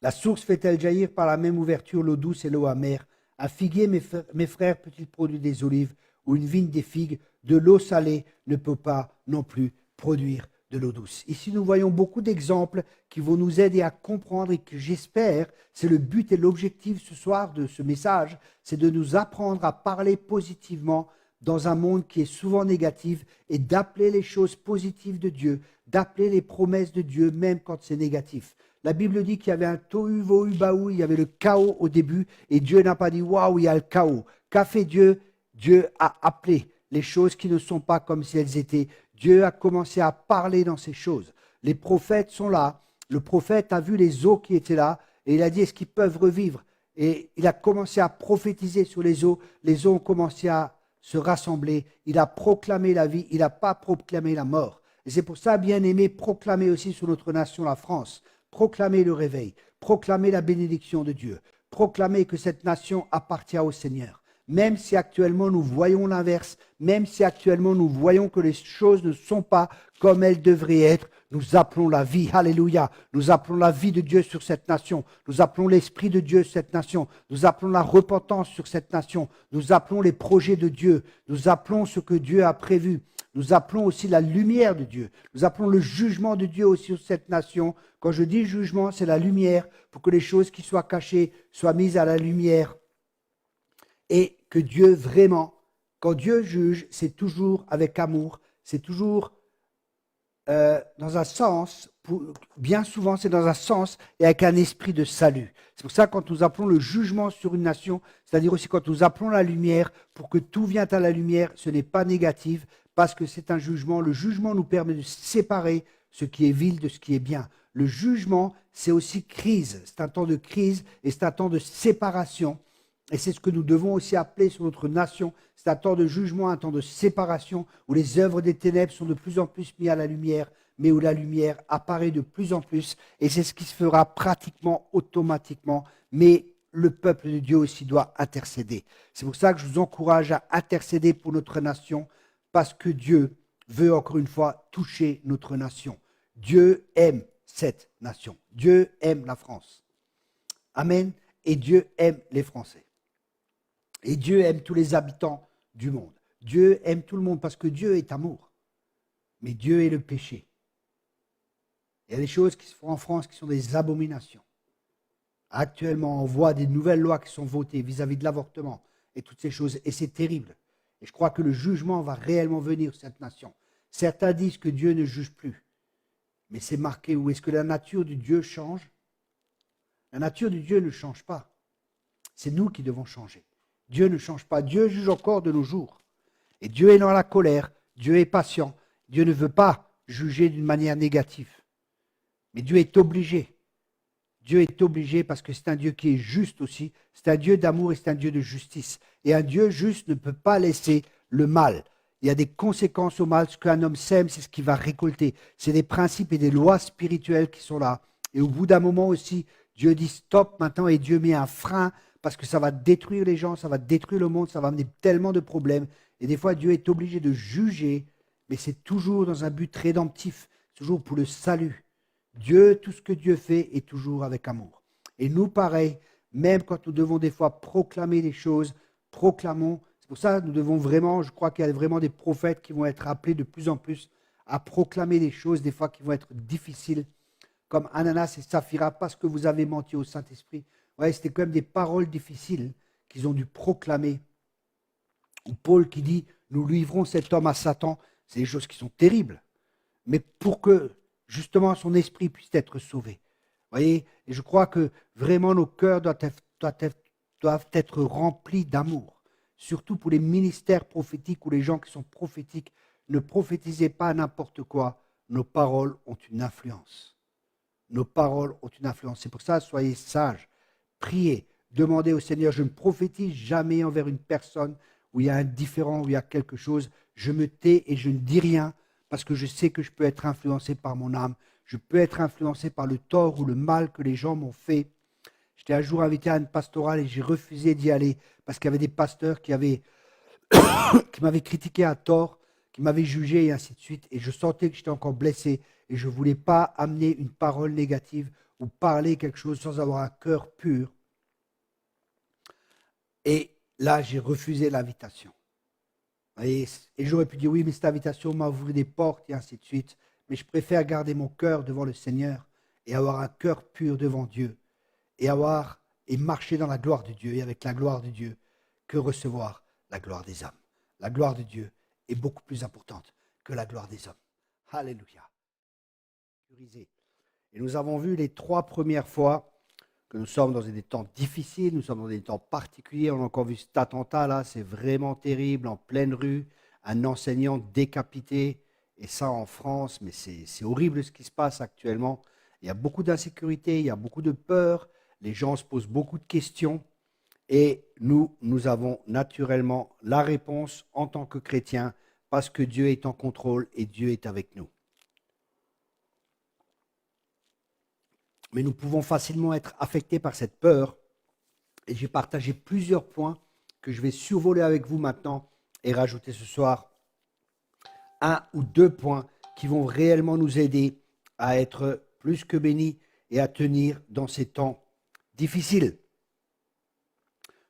A: La source fait-elle jaillir par la même ouverture l'eau douce et l'eau amère? Un figuier, mes frères, peut-il produire des olives, ou une vigne des figues? De l'eau salée ne peut pas non plus produire de l'eau douce. Ici, nous voyons beaucoup d'exemples qui vont nous aider à comprendre et que j'espère, c'est le but et l'objectif ce soir de ce message, c'est de nous apprendre à parler positivement dans un monde qui est souvent négatif et d'appeler les choses positives de Dieu, d'appeler les promesses de Dieu même quand c'est négatif. La Bible dit qu'il y avait un tohu vohu baou, il y avait le chaos au début et Dieu n'a pas dit waouh, il y a le chaos. Qu'a fait Dieu? Dieu a appelé les choses qui ne sont pas comme si elles étaient. Dieu a commencé à parler dans ces choses. Les prophètes sont là. Le prophète a vu les eaux qui étaient là et il a dit est-ce qu'ils peuvent revivre? Et il a commencé à prophétiser sur les eaux. Les eaux ont commencé à se rassembler. Il a proclamé la vie, il n'a pas proclamé la mort. Et c'est pour ça, bien aimé, proclamer aussi sur notre nation, la France. Proclamer le réveil, proclamer la bénédiction de Dieu, proclamer que cette nation appartient au Seigneur. Même si actuellement nous voyons l'inverse, même si actuellement nous voyons que les choses ne sont pas comme elles devraient être, nous appelons la vie, alléluia, nous appelons la vie de Dieu sur cette nation, nous appelons l'Esprit de Dieu sur cette nation, nous appelons la repentance sur cette nation, nous appelons les projets de Dieu, nous appelons ce que Dieu a prévu. Nous appelons aussi la lumière de Dieu. Nous appelons le jugement de Dieu aussi sur cette nation. Quand je dis jugement, c'est la lumière pour que les choses qui soient cachées soient mises à la lumière. Et que Dieu vraiment, quand Dieu juge, c'est toujours avec amour, c'est toujours dans un sens, bien souvent c'est dans un sens et avec un esprit de salut. C'est pour ça que quand nous appelons le jugement sur une nation, c'est-à-dire aussi quand nous appelons la lumière, pour que tout vienne à la lumière, ce n'est pas négatif, parce que c'est un jugement. Le jugement nous permet de séparer ce qui est vil de ce qui est bien. Le jugement, c'est aussi crise. C'est un temps de crise et c'est un temps de séparation. Et c'est ce que nous devons aussi appeler sur notre nation. C'est un temps de jugement, un temps de séparation, où les œuvres des ténèbres sont de plus en plus mises à la lumière, mais où la lumière apparaît de plus en plus. Et c'est ce qui se fera pratiquement automatiquement. Mais le peuple de Dieu aussi doit intercéder. C'est pour ça que je vous encourage à intercéder pour notre nation, parce que Dieu veut encore une fois toucher notre nation. Dieu aime cette nation. Dieu aime la France. Amen. Et Dieu aime les Français. Et Dieu aime tous les habitants du monde. Dieu aime tout le monde parce que Dieu est amour. Mais Dieu est le péché. Il y a des choses qui se font en France qui sont des abominations. Actuellement, on voit des nouvelles lois qui sont votées vis-à-vis de l'avortement et toutes ces choses. Et c'est terrible. Et je crois que le jugement va réellement venir sur cette nation. Certains disent que Dieu ne juge plus. Mais c'est marqué où? Est-ce que la nature de Dieu change? La nature de Dieu ne change pas. C'est nous qui devons changer. Dieu ne change pas. Dieu juge encore de nos jours. Et Dieu est dans la colère. Dieu est patient. Dieu ne veut pas juger d'une manière négative. Mais Dieu est obligé. Dieu est obligé parce que c'est un Dieu qui est juste aussi. C'est un Dieu d'amour et c'est un Dieu de justice. Et un Dieu juste ne peut pas laisser le mal. Il y a des conséquences au mal. Ce qu'un homme sème, c'est ce qu'il va récolter. C'est des principes et des lois spirituelles qui sont là. Et au bout d'un moment aussi, Dieu dit stop maintenant et Dieu met un frein parce que ça va détruire les gens, ça va détruire le monde, ça va amener tellement de problèmes. Et des fois, Dieu est obligé de juger, mais c'est toujours dans un but rédemptif, toujours pour le salut. Dieu, tout ce que Dieu fait est toujours avec amour. Et nous, pareil, même quand nous devons des fois proclamer des choses, proclamons. C'est pour ça que nous devons vraiment, je crois qu'il y a vraiment des prophètes qui vont être appelés de plus en plus à proclamer des choses, des fois qui vont être difficiles, comme Ananas et Saphira, parce que vous avez menti au Saint-Esprit. Ouais, c'était quand même des paroles difficiles qu'ils ont dû proclamer. Ou Paul qui dit, nous livrons cet homme à Satan. C'est des choses qui sont terribles. Mais pour que, justement, son esprit puisse être sauvé. Vous voyez, et je crois que vraiment nos cœurs doivent être remplis d'amour. Surtout pour les ministères prophétiques ou les gens qui sont prophétiques. Ne prophétisez pas n'importe quoi. Nos paroles ont une influence. Nos paroles ont une influence. C'est pour ça, soyez sages. Priez. demandez au Seigneur, je ne prophétise jamais envers une personne où il y a un différent, où il y a quelque chose. Je me tais et je ne dis rien parce que je sais que je peux être influencé par mon âme. Je peux être influencé par le tort ou le mal que les gens m'ont fait. J'étais un jour invité à une pastorale et j'ai refusé d'y aller parce qu'il y avait des pasteurs qui m'avaient critiqué à tort, qui m'avaient jugé et ainsi de suite. Et je sentais que j'étais encore blessé et je ne voulais pas amener une parole négative ou parler quelque chose sans avoir un cœur pur. Et là, j'ai refusé l'invitation. Et j'aurais pu dire, oui, mais cette invitation m'a ouvert des portes et ainsi de suite. Mais je préfère garder mon cœur devant le Seigneur et avoir un cœur pur devant Dieu et marcher dans la gloire de Dieu et avec la gloire de Dieu que recevoir la gloire des hommes. La gloire de Dieu est beaucoup plus importante que la gloire des hommes. Alléluia. Et nous avons vu les 3 premières fois que nous sommes dans des temps difficiles, nous sommes dans des temps particuliers. On a encore vu cet attentat là, c'est vraiment terrible, en pleine rue, un enseignant décapité, et ça en France, mais c'est horrible ce qui se passe actuellement. Il y a beaucoup d'insécurité, il y a beaucoup de peur, les gens se posent beaucoup de questions, et nous avons naturellement la réponse en tant que chrétiens, parce que Dieu est en contrôle et Dieu est avec nous. Mais nous pouvons facilement être affectés par cette peur. Et j'ai partagé plusieurs points que je vais survoler avec vous maintenant et rajouter ce soir 1 ou 2 points qui vont réellement nous aider à être plus que bénis et à tenir dans ces temps difficiles.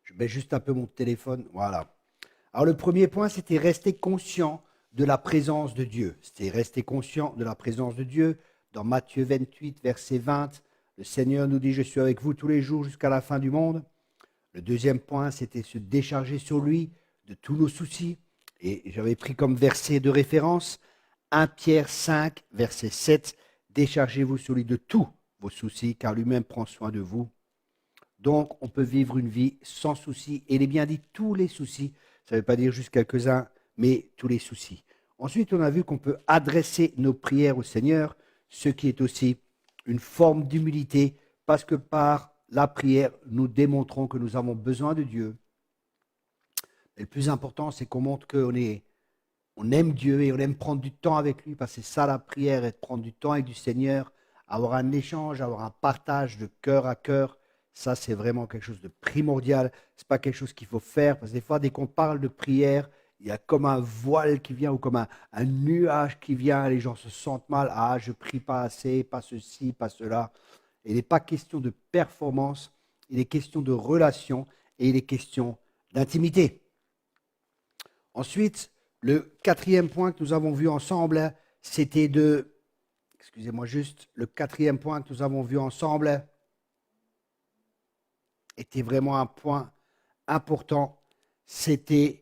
A: Je mets juste un peu mon téléphone. Voilà. Alors le premier point, c'était rester conscient de la présence de Dieu. C'était rester conscient de la présence de Dieu. Dans Matthieu 28, verset 20, le Seigneur nous dit « Je suis avec vous tous les jours jusqu'à la fin du monde ». Le deuxième point, c'était se décharger sur lui de tous nos soucis. Et j'avais pris comme verset de référence 1 Pierre 5, verset 7. Déchargez-vous sur lui de tous vos soucis, car lui-même prend soin de vous. Donc, on peut vivre une vie sans soucis. Et il est bien dit tous les soucis. Ça ne veut pas dire juste quelques-uns, mais tous les soucis. Ensuite, on a vu qu'on peut adresser nos prières au Seigneur, ce qui est aussi une forme d'humilité, parce que par la prière, nous démontrons que nous avons besoin de Dieu. Et le plus important, c'est qu'on montre qu'on aime Dieu et on aime prendre du temps avec lui, parce que c'est ça la prière, être prendre du temps avec du Seigneur, avoir un échange, avoir un partage de cœur à cœur. Ça, c'est vraiment quelque chose de primordial. Ce n'est pas quelque chose qu'il faut faire, parce que des fois, dès qu'on parle de prière, il y a comme un voile qui vient ou comme un nuage qui vient, les gens se sentent mal. Ah, je ne prie pas assez, pas ceci, pas cela. Et il n'est pas question de performance, il est question de relation et il est question d'intimité. Ensuite, le 4e point que nous avons vu ensemble, c'était le 4e point que nous avons vu ensemble était vraiment un point important, c'était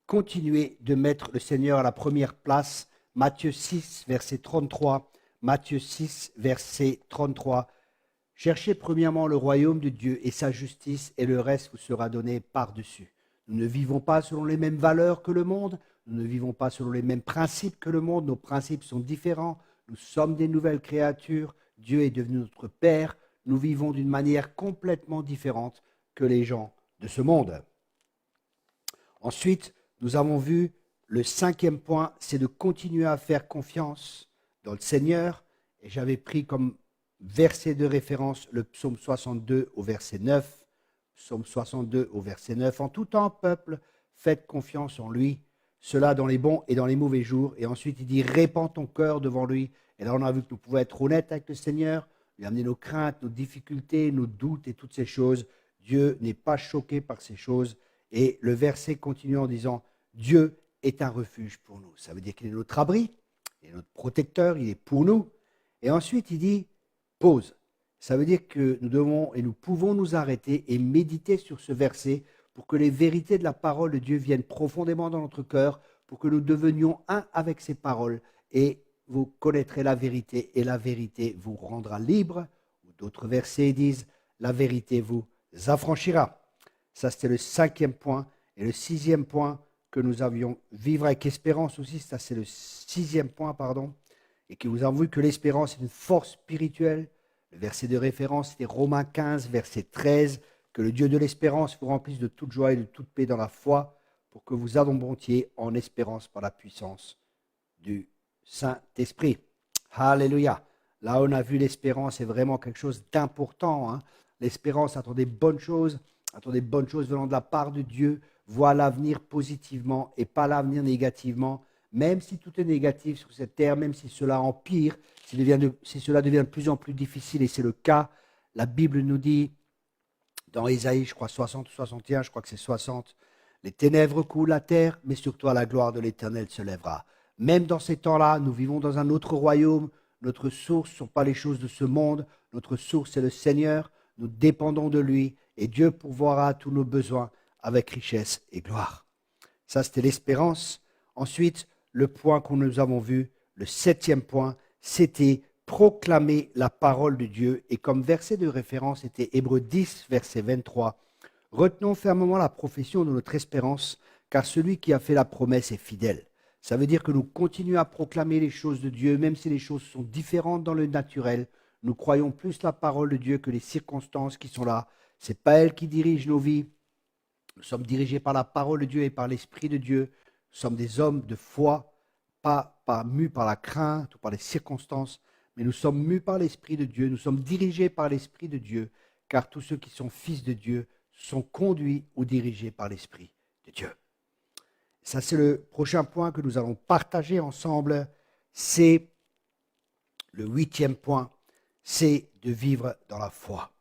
A: continuer de mettre le Seigneur à la première place. Matthieu 6, verset 33. Matthieu 6, verset 33. Cherchez premièrement le royaume de Dieu et sa justice, et le reste vous sera donné par-dessus. Nous ne vivons pas selon les mêmes valeurs que le monde, nous ne vivons pas selon les mêmes principes que le monde, nos principes sont différents, nous sommes des nouvelles créatures, Dieu est devenu notre Père, nous vivons d'une manière complètement différente que les gens de ce monde. Ensuite, nous avons vu le 5e point, c'est de continuer à faire confiance dans le Seigneur, et j'avais pris comme verset de référence le psaume 62 au verset 9. Psaume 62 au verset 9. En tout temps, peuple, faites confiance en lui, cela dans les bons et dans les mauvais jours. Et ensuite, il dit, répands ton cœur devant lui. Et là, on a vu que nous pouvons être honnêtes avec le Seigneur, lui amener nos craintes, nos difficultés, nos doutes et toutes ces choses. Dieu n'est pas choqué par ces choses. Et le verset continue en disant, Dieu est un refuge pour nous. Ça veut dire qu'il est notre abri, il est notre protecteur, il est pour nous. Et ensuite, il dit, pause. Ça veut dire que nous devons et nous pouvons nous arrêter et méditer sur ce verset pour que les vérités de la parole de Dieu viennent profondément dans notre cœur, pour que nous devenions un avec ces paroles et vous connaîtrez la vérité et la vérité vous rendra libre. D'autres versets disent, la vérité vous affranchira. Ça, c'était le 5e point. Et le 6e point que nous avions, vivre avec espérance aussi, ça c'est le 6e point, pardon, et que nous avons vu que l'espérance est une force spirituelle. Le verset de référence, c'était Romains 15, verset 13, que le Dieu de l'espérance vous remplisse de toute joie et de toute paix dans la foi, pour que vous abondiez en espérance par la puissance du Saint-Esprit. Alléluia. Là, on a vu l'espérance est vraiment quelque chose d'important. Hein. L'espérance, attendez bonnes choses venant de la part de Dieu, voit l'avenir positivement et pas l'avenir négativement, même si tout est négatif sur cette terre, même si cela empire, si cela devient de plus en plus difficile, et c'est le cas. La Bible nous dit, dans Ésaïe, je crois 60 ou 61, je crois que c'est 60, les ténèbres coulent la terre, mais sur toi la gloire de l'Éternel se lèvera. Même dans ces temps-là, nous vivons dans un autre royaume. Notre source ne sont pas les choses de ce monde. Notre source est le Seigneur. Nous dépendons de lui et Dieu pourvoira à tous nos besoins avec richesse et gloire. Ça, c'était l'espérance. Ensuite, le point que nous avons vu, le 7e point, c'était proclamer la parole de Dieu. Et comme verset de référence, c'était Hébreux 10, verset 23. Retenons fermement la profession de notre espérance, car celui qui a fait la promesse est fidèle. Ça veut dire que nous continuons à proclamer les choses de Dieu, même si les choses sont différentes dans le naturel. Nous croyons plus la parole de Dieu que les circonstances qui sont là. Ce n'est pas elle qui dirige nos vies. Nous sommes dirigés par la parole de Dieu et par l'Esprit de Dieu. Nous sommes des hommes de foi, pas mus par la crainte ou par les circonstances, mais nous sommes mus par l'Esprit de Dieu. Nous sommes dirigés par l'Esprit de Dieu, car tous ceux qui sont fils de Dieu sont conduits ou dirigés par l'Esprit de Dieu. Ça, c'est le prochain point que nous allons partager ensemble. C'est le 8e point, c'est de vivre dans la foi.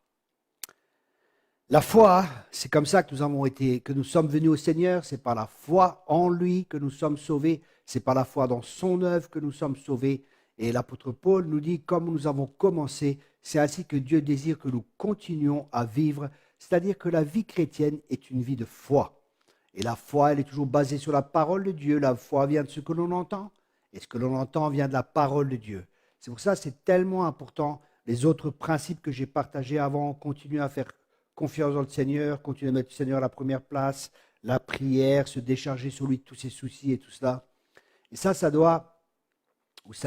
A: La foi, c'est comme ça que nous sommes venus au Seigneur. C'est par la foi en lui que nous sommes sauvés. C'est par la foi dans son œuvre que nous sommes sauvés. Et l'apôtre Paul nous dit, comme nous avons commencé, c'est ainsi que Dieu désire que nous continuions à vivre. C'est-à-dire que la vie chrétienne est une vie de foi. Et la foi, elle est toujours basée sur la parole de Dieu. La foi vient de ce que l'on entend. Et ce que l'on entend vient de la parole de Dieu. C'est pour ça que c'est tellement important. Les autres principes que j'ai partagés avant, continuer à faire confiance dans le Seigneur, continuer à mettre le Seigneur à la première place, la prière, se décharger sur lui de tous ses soucis et tout cela. Et ça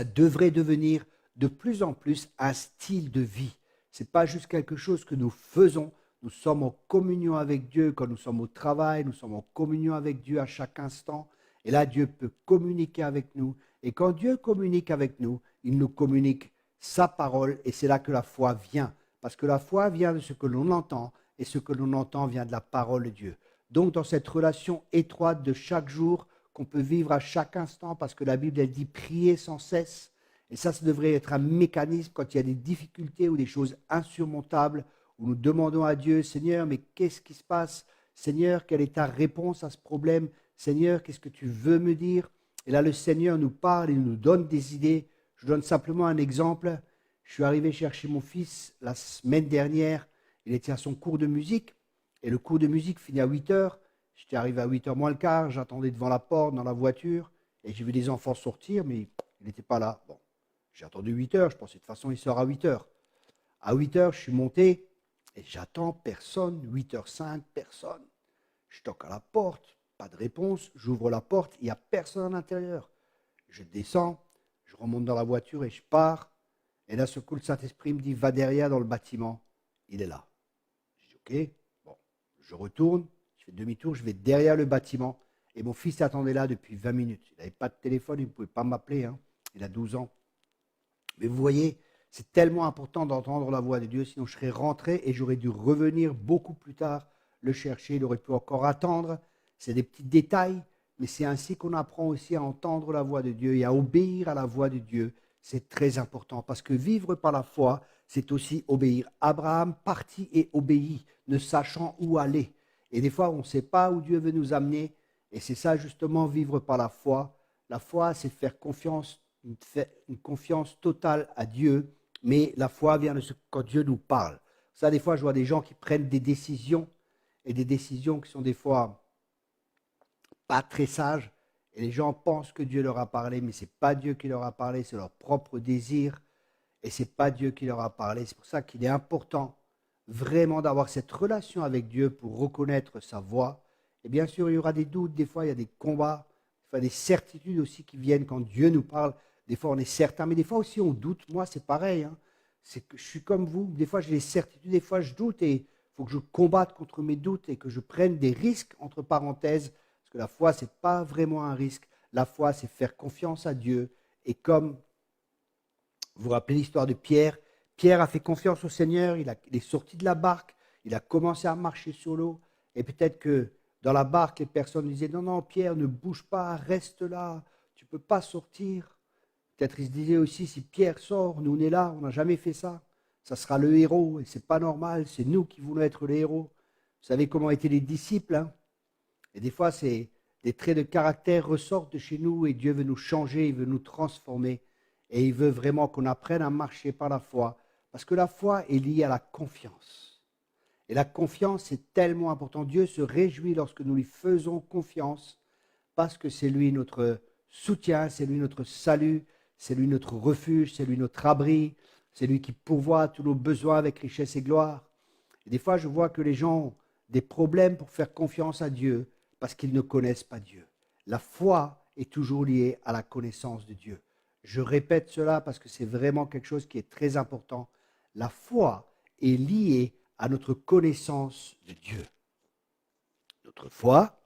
A: devrait devenir de plus en plus un style de vie. Ce n'est pas juste quelque chose que nous faisons. Nous sommes en communion avec Dieu quand nous sommes au travail, nous sommes en communion avec Dieu à chaque instant. Et là, Dieu peut communiquer avec nous. Et quand Dieu communique avec nous, il nous communique sa parole et c'est là que la foi vient. Parce que la foi vient de ce que l'on entend et ce que l'on entend vient de la parole de Dieu. Donc, dans cette relation étroite de chaque jour qu'on peut vivre à chaque instant, parce que la Bible, elle dit prier sans cesse. Et ça devrait être un mécanisme quand il y a des difficultés ou des choses insurmontables où nous demandons à Dieu, Seigneur, mais qu'est-ce qui se passe? Seigneur, quelle est ta réponse à ce problème? Seigneur, qu'est-ce que tu veux me dire? Et là, le Seigneur nous parle et nous donne des idées. Je donne simplement un exemple. Je suis arrivé chercher mon fils la semaine dernière. Il était à son cours de musique. Et le cours de musique finit à 8 heures. J'étais arrivé à 8 heures moins le quart. J'attendais devant la porte, dans la voiture. Et j'ai vu des enfants sortir, mais il n'était pas là. Bon, j'ai attendu 8 heures. Je pensais de toute façon, il sort à 8 heures. À 8 heures, je suis monté. Et j'attends personne, 8h05, personne. Je toque à la porte, pas de réponse. J'ouvre la porte, il n'y a personne à l'intérieur. Je descends, je remonte dans la voiture et je pars. Et là, ce coup, le Saint-Esprit me dit, va derrière dans le bâtiment. Il est là. Je dis, ok, bon, je retourne, je fais demi-tour, je vais derrière le bâtiment. Et mon fils attendait là depuis 20 minutes. Il n'avait pas de téléphone, il ne pouvait pas m'appeler. Hein. Il a 12 ans. Mais vous voyez, c'est tellement important d'entendre la voix de Dieu, sinon je serais rentré et j'aurais dû revenir beaucoup plus tard le chercher. Il aurait pu encore attendre. C'est des petits détails, mais c'est ainsi qu'on apprend aussi à entendre la voix de Dieu et à obéir à la voix de Dieu. C'est très important parce que vivre par la foi, c'est aussi obéir. Abraham partit et obéit, ne sachant où aller. Et des fois, on ne sait pas où Dieu veut nous amener. Et c'est ça justement, vivre par la foi. La foi, c'est faire confiance, une confiance totale à Dieu. Mais la foi vient de ce quand Dieu nous parle. Ça, des fois, je vois des gens qui prennent des décisions, et des décisions qui sont des fois pas très sages, et les gens pensent que Dieu leur a parlé, mais ce n'est pas Dieu qui leur a parlé, c'est leur propre désir, et ce n'est pas Dieu qui leur a parlé. C'est pour ça qu'il est important vraiment d'avoir cette relation avec Dieu pour reconnaître sa voix. Et bien sûr, il y aura des doutes, des fois il y a des combats, des fois des certitudes aussi qui viennent quand Dieu nous parle. Des fois, on est certain, mais des fois aussi, on doute. Moi, c'est pareil. Hein. C'est que je suis comme vous. Des fois, j'ai des certitudes, des fois, je doute. Et il faut que je combatte contre mes doutes et que je prenne des risques, entre parenthèses, parce que la foi, ce n'est pas vraiment un risque. La foi, c'est faire confiance à Dieu. Et comme vous vous rappelez l'histoire de Pierre, Pierre a fait confiance au Seigneur, il est sorti de la barque, il a commencé à marcher sur l'eau. Et peut-être que dans la barque, les personnes disaient, non, non, Pierre, ne bouge pas, reste là, tu ne peux pas sortir. Peut-être ils se disaient aussi, si Pierre sort, nous on est là, on n'a jamais fait ça. Ça sera le héros, et ce n'est pas normal, c'est nous qui voulons être les héros. Vous savez comment étaient les disciples, hein? Et des fois, des traits de caractère ressortent de chez nous, et Dieu veut nous changer, il veut nous transformer, et il veut vraiment qu'on apprenne à marcher par la foi, parce que la foi est liée à la confiance. Et la confiance, c'est tellement important. Dieu se réjouit lorsque nous lui faisons confiance, parce que c'est lui notre soutien, c'est lui notre salut, c'est lui notre refuge, c'est lui notre abri, c'est lui qui pourvoit tous nos besoins avec richesse et gloire. Et des fois, je vois que les gens ont des problèmes pour faire confiance à Dieu parce qu'ils ne connaissent pas Dieu. La foi est toujours liée à la connaissance de Dieu. Je répète cela parce que c'est vraiment quelque chose qui est très important. La foi est liée à notre connaissance de Dieu. Notre foi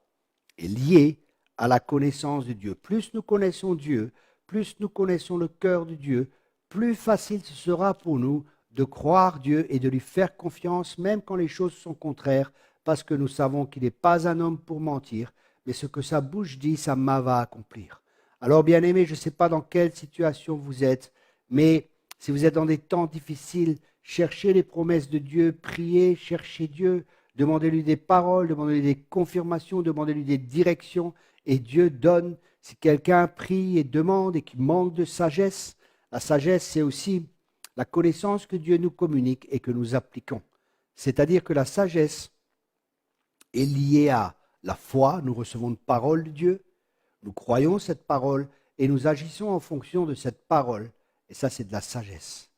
A: est liée à la connaissance de Dieu. Plus nous connaissons Dieu, plus nous connaissons le cœur de Dieu, plus facile ce sera pour nous de croire Dieu et de lui faire confiance, même quand les choses sont contraires, parce que nous savons qu'il n'est pas un homme pour mentir, mais ce que sa bouche dit, sa main va accomplir. Alors, bien-aimés, je ne sais pas dans quelle situation vous êtes, mais si vous êtes dans des temps difficiles, cherchez les promesses de Dieu, priez, cherchez Dieu, demandez-lui des paroles, demandez-lui des confirmations, demandez-lui des directions, et Dieu donne. Si quelqu'un prie et demande et qu'il manque de sagesse, la sagesse, c'est aussi la connaissance que Dieu nous communique et que nous appliquons. C'est-à-dire que la sagesse est liée à la foi. Nous recevons une parole de Dieu, nous croyons cette parole et nous agissons en fonction de cette parole. Et ça, c'est de la sagesse.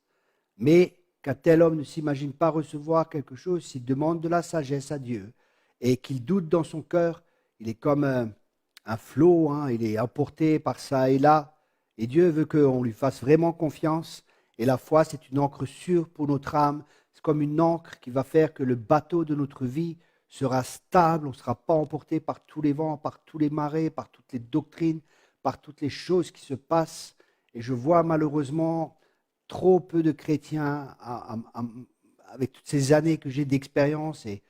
A: Mais qu'un tel homme ne s'imagine pas recevoir quelque chose, s'il demande de la sagesse à Dieu et qu'il doute dans son cœur, il est comme un flot, hein, il est emporté par ça et là. Et Dieu veut qu'on lui fasse vraiment confiance. Et la foi, c'est une encre sûre pour notre âme. C'est comme une encre qui va faire que le bateau de notre vie sera stable. On ne sera pas emporté par tous les vents, par tous les marées, par toutes les doctrines, par toutes les choses qui se passent. Et je vois malheureusement trop peu de chrétiens, avec toutes ces années que j'ai d'expérience et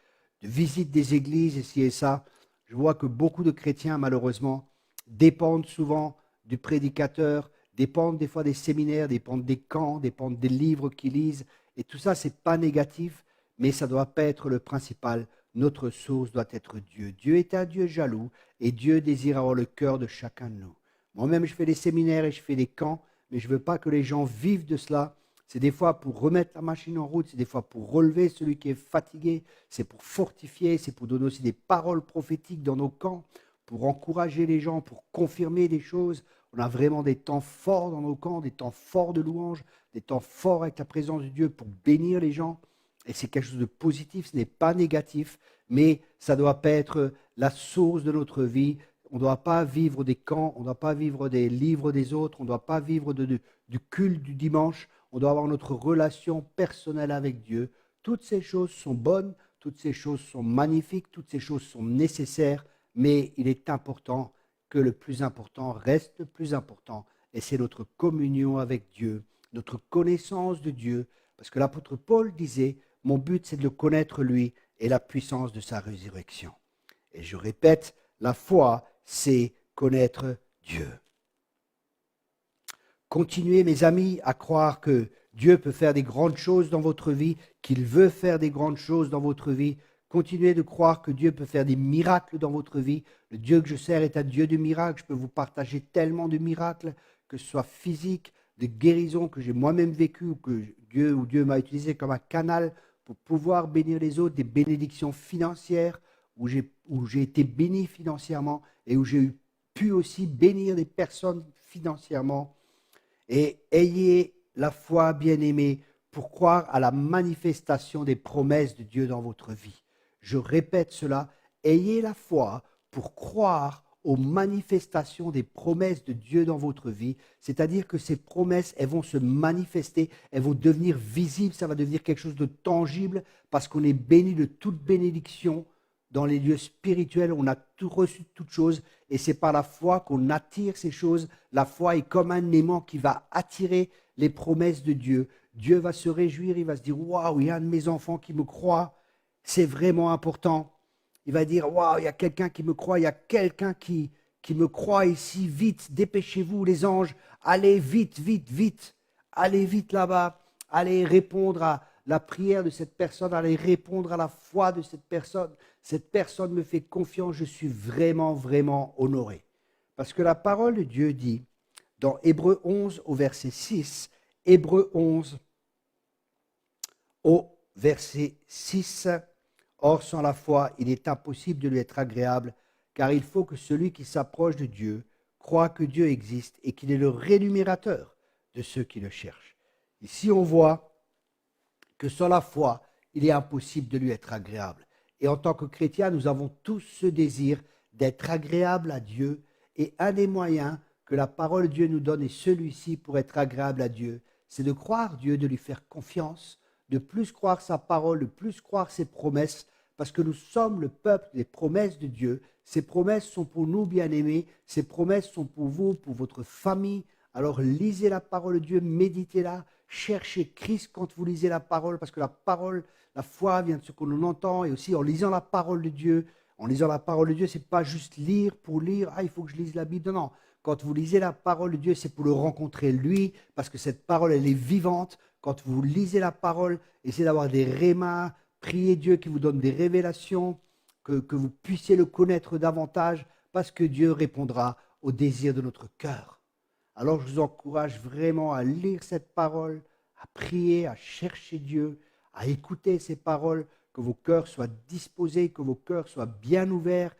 A: de visite des églises, ici et ça, je vois que beaucoup de chrétiens, malheureusement, dépendent souvent du prédicateur, dépendent des fois des séminaires, dépendent des camps, dépendent des livres qu'ils lisent. Et tout ça, ce n'est pas négatif, mais ça ne doit pas être le principal. Notre source doit être Dieu. Dieu est un Dieu jaloux et Dieu désire avoir le cœur de chacun de nous. Moi-même, je fais des séminaires et je fais des camps, mais je ne veux pas que les gens vivent de cela. C'est des fois pour remettre la machine en route, c'est des fois pour relever celui qui est fatigué, c'est pour fortifier, c'est pour donner aussi des paroles prophétiques dans nos camps, pour encourager les gens, pour confirmer des choses. On a vraiment des temps forts dans nos camps, des temps forts de louange, des temps forts avec la présence de Dieu pour bénir les gens. Et c'est quelque chose de positif, ce n'est pas négatif, mais ça ne doit pas être la source de notre vie. On ne doit pas vivre des camps, on ne doit pas vivre des livres des autres, on ne doit pas vivre du culte du dimanche. On doit avoir notre relation personnelle avec Dieu. Toutes ces choses sont bonnes, toutes ces choses sont magnifiques, toutes ces choses sont nécessaires, mais il est important que le plus important reste le plus important, et c'est notre communion avec Dieu, notre connaissance de Dieu, parce que l'apôtre Paul disait, mon but c'est de le connaître lui et la puissance de sa résurrection. Et je répète, la foi, c'est connaître Dieu. Continuez, mes amis, à croire que Dieu peut faire des grandes choses dans votre vie, qu'il veut faire des grandes choses dans votre vie. Continuez de croire que Dieu peut faire des miracles dans votre vie. Le Dieu que je sers est un Dieu de miracles. Je peux vous partager tellement de miracles, que ce soit physique, de guérison que j'ai moi-même vécu, ou que Dieu m'a utilisé comme un canal pour pouvoir bénir les autres, des bénédictions financières, où j'ai été béni financièrement et où j'ai pu aussi bénir des personnes financièrement. Et ayez la foi, bien-aimés, pour croire à la manifestation des promesses de Dieu dans votre vie. Je répète cela, ayez la foi pour croire aux manifestations des promesses de Dieu dans votre vie. C'est-à-dire que ces promesses, elles vont se manifester, elles vont devenir visibles, ça va devenir quelque chose de tangible parce qu'on est béni de toute bénédiction dans les lieux spirituels. On a tout reçu de toutes choses et c'est par la foi qu'on attire ces choses. La foi est comme un aimant qui va attirer les promesses de Dieu. Dieu va se réjouir, il va se dire « Waouh, il y a un de mes enfants qui me croit, c'est vraiment important ». Il va dire, waouh, il y a quelqu'un qui me croit, il y a quelqu'un qui me croit ici, vite, dépêchez-vous les anges, allez vite, vite, vite, allez vite là-bas, allez répondre à la prière de cette personne, allez répondre à la foi de cette personne me fait confiance, je suis vraiment, vraiment honoré. Parce que la parole de Dieu dit, dans Hébreux 11 au verset 6, Hébreux 11 au verset 6, or, sans la foi, il est impossible de lui être agréable, car il faut que celui qui s'approche de Dieu croit que Dieu existe et qu'il est le rémunérateur de ceux qui le cherchent. Ici, on voit que sans la foi, il est impossible de lui être agréable. Et en tant que chrétiens, nous avons tous ce désir d'être agréable à Dieu, et un des moyens que la parole de Dieu nous donne est celui-ci pour être agréable à Dieu, c'est de croire Dieu, de lui faire confiance, de plus croire sa parole, de plus croire ses promesses, parce que nous sommes le peuple des promesses de Dieu. Ces promesses sont pour nous, bien-aimés, ces promesses sont pour vous, pour votre famille. Alors lisez la parole de Dieu, méditez-la, cherchez Christ quand vous lisez la parole, parce que la parole, la foi vient de ce que l'on entend, et aussi en lisant la parole de Dieu. En lisant la parole de Dieu, ce n'est pas juste lire pour lire, il faut que je lise la Bible. Non, non. Quand vous lisez la parole de Dieu, c'est pour le rencontrer lui, parce que cette parole, elle est vivante. Quand vous lisez la parole, essayez d'avoir des rémas, priez Dieu qui vous donne des révélations, que vous puissiez le connaître davantage, parce que Dieu répondra aux désirs de notre cœur. Alors je vous encourage vraiment à lire cette parole, à prier, à chercher Dieu, à écouter ces paroles, que vos cœurs soient disposés, que vos cœurs soient bien ouverts,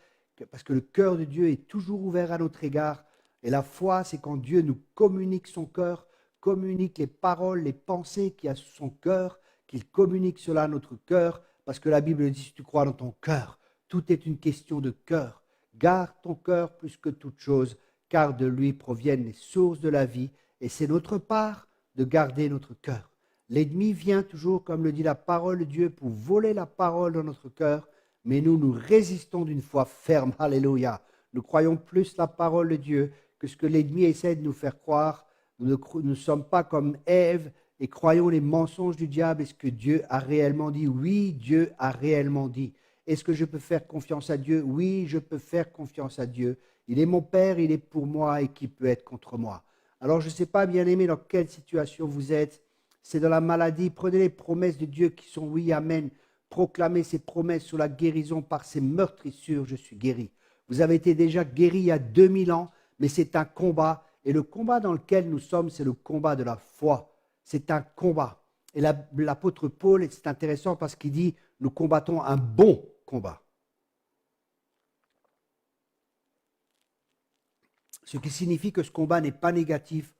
A: parce que le cœur de Dieu est toujours ouvert à notre égard. Et la foi, c'est quand Dieu nous communique son cœur, communique les paroles, les pensées qu'il y a sous son cœur, qu'il communique cela à notre cœur, parce que la Bible dit, si tu crois dans ton cœur, tout est une question de cœur. Garde ton cœur plus que toute chose, car de lui proviennent les sources de la vie, et c'est notre part de garder notre cœur. L'ennemi vient toujours, comme le dit la parole de Dieu, pour voler la parole dans notre cœur, mais nous résistons d'une foi ferme. Alléluia. Nous croyons plus la parole de Dieu que ce que l'ennemi essaie de nous faire croire. Nous ne sommes pas comme Ève et croyons les mensonges du diable. Est-ce que Dieu a réellement dit? Oui, Dieu a réellement dit. Est-ce que je peux faire confiance à Dieu? Oui, je peux faire confiance à Dieu. Il est mon Père, il est pour moi et qui peut être contre moi? Alors je ne sais pas, bien-aimé, dans quelle situation vous êtes. C'est dans la maladie. Prenez les promesses de Dieu qui sont oui, amen. Proclamez ces promesses sur la guérison par ces meurtrissures, je suis guéri. Vous avez été déjà guéri il y a 2000 ans, mais c'est un combat. Et le combat dans lequel nous sommes, c'est le combat de la foi. C'est un combat. Et l'apôtre Paul, c'est intéressant parce qu'il dit, nous combattons un bon combat. Ce qui signifie que ce combat n'est pas négatif,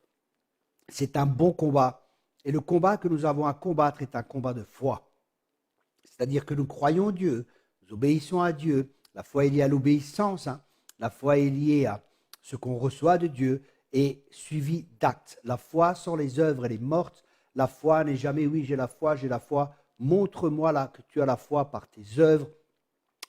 A: c'est un bon combat. Et le combat que nous avons à combattre est un combat de foi. C'est-à-dire que nous croyons Dieu, nous obéissons à Dieu. La foi est liée à l'obéissance. La foi est liée à ce qu'on reçoit de Dieu et suivi d'actes. La foi sans les œuvres, elle est morte. La foi n'est jamais oui, j'ai la foi, j'ai la foi. Montre-moi là que tu as la foi par tes œuvres.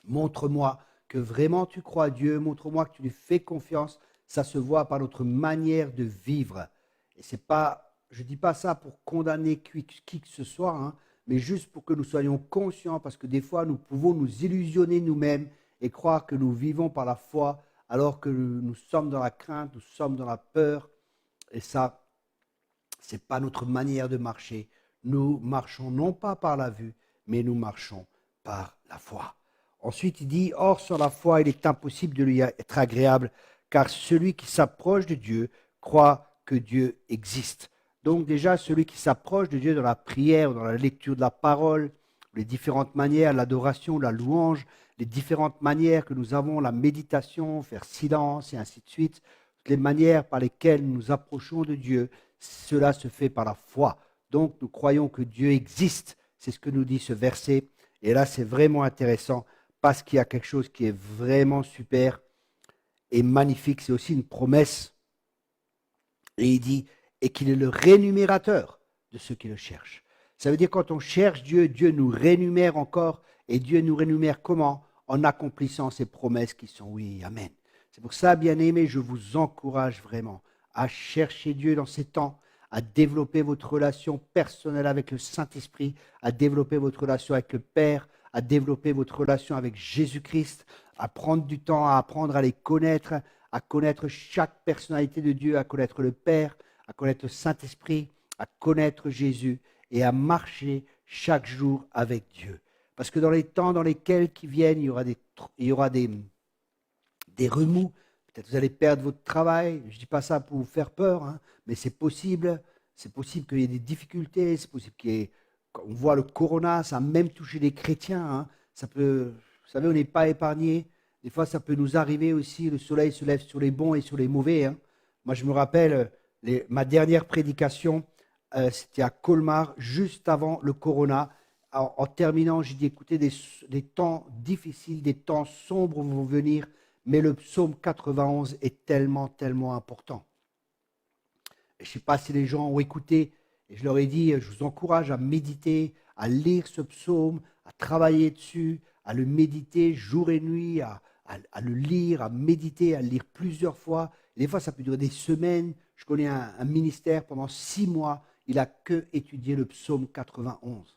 A: Montre-moi que vraiment tu crois à Dieu. Montre-moi que tu lui fais confiance. Ça se voit par notre manière de vivre. Et c'est pas, je ne dis pas ça pour condamner qui que ce soit, mais juste pour que nous soyons conscients, parce que des fois, nous pouvons nous illusionner nous-mêmes et croire que nous vivons par la foi, alors que nous sommes dans la crainte, nous sommes dans la peur. Et ça, ce n'est pas notre manière de marcher. Nous marchons non pas par la vue, mais nous marchons par la foi. Ensuite, il dit, or, sans la foi, il est impossible de lui être agréable, car celui qui s'approche de Dieu croit que Dieu existe. Donc déjà, celui qui s'approche de Dieu dans la prière, dans la lecture de la parole, les différentes manières, l'adoration, la louange, les différentes manières que nous avons, la méditation, faire silence et ainsi de suite, toutes les manières par lesquelles nous nous approchons de Dieu, cela se fait par la foi. Donc nous croyons que Dieu existe, c'est ce que nous dit ce verset. Et là, c'est vraiment intéressant parce qu'il y a quelque chose qui est vraiment super. est magnifique, c'est aussi une promesse. Et il dit, et qu'il est le rémunérateur de ceux qui le cherchent. Ça veut dire quand on cherche Dieu, Dieu nous rémunère encore, et Dieu nous rémunère comment? En accomplissant ses promesses qui sont oui, amen. C'est pour ça, bien-aimés, je vous encourage vraiment à chercher Dieu dans ces temps, à développer votre relation personnelle avec le Saint-Esprit, à développer votre relation avec le Père, à développer votre relation avec Jésus-Christ, à prendre du temps, à apprendre à les connaître, à connaître chaque personnalité de Dieu, à connaître le Père, à connaître le Saint-Esprit, à connaître Jésus et à marcher chaque jour avec Dieu. Parce que dans les temps dans lesquels qui viennent, il y aura des remous. Peut-être vous allez perdre votre travail. Je ne dis pas ça pour vous faire peur, hein, mais c'est possible. C'est possible qu'il y ait des difficultés. C'est possible qu'il y ait... On voit le corona, ça a même touché les chrétiens. Hein. Ça peut, vous savez, on n'est pas épargné. Des fois, ça peut nous arriver aussi. Le soleil se lève sur les bons et sur les mauvais. Hein. Moi, je me rappelle, ma dernière prédication, c'était à Colmar, juste avant le corona. En terminant, j'ai dit, écoutez, des temps difficiles, des temps sombres vont venir, mais le psaume 91 est tellement, tellement important. Je ne sais pas si les gens ont écouté, et je leur ai dit, je vous encourage à méditer, à lire ce psaume, à travailler dessus, à le méditer jour et nuit, à le lire, à méditer, à le lire plusieurs fois. Et des fois, ça peut durer des semaines. Je connais un ministère, pendant 6 mois, il n'a que étudié le psaume 91.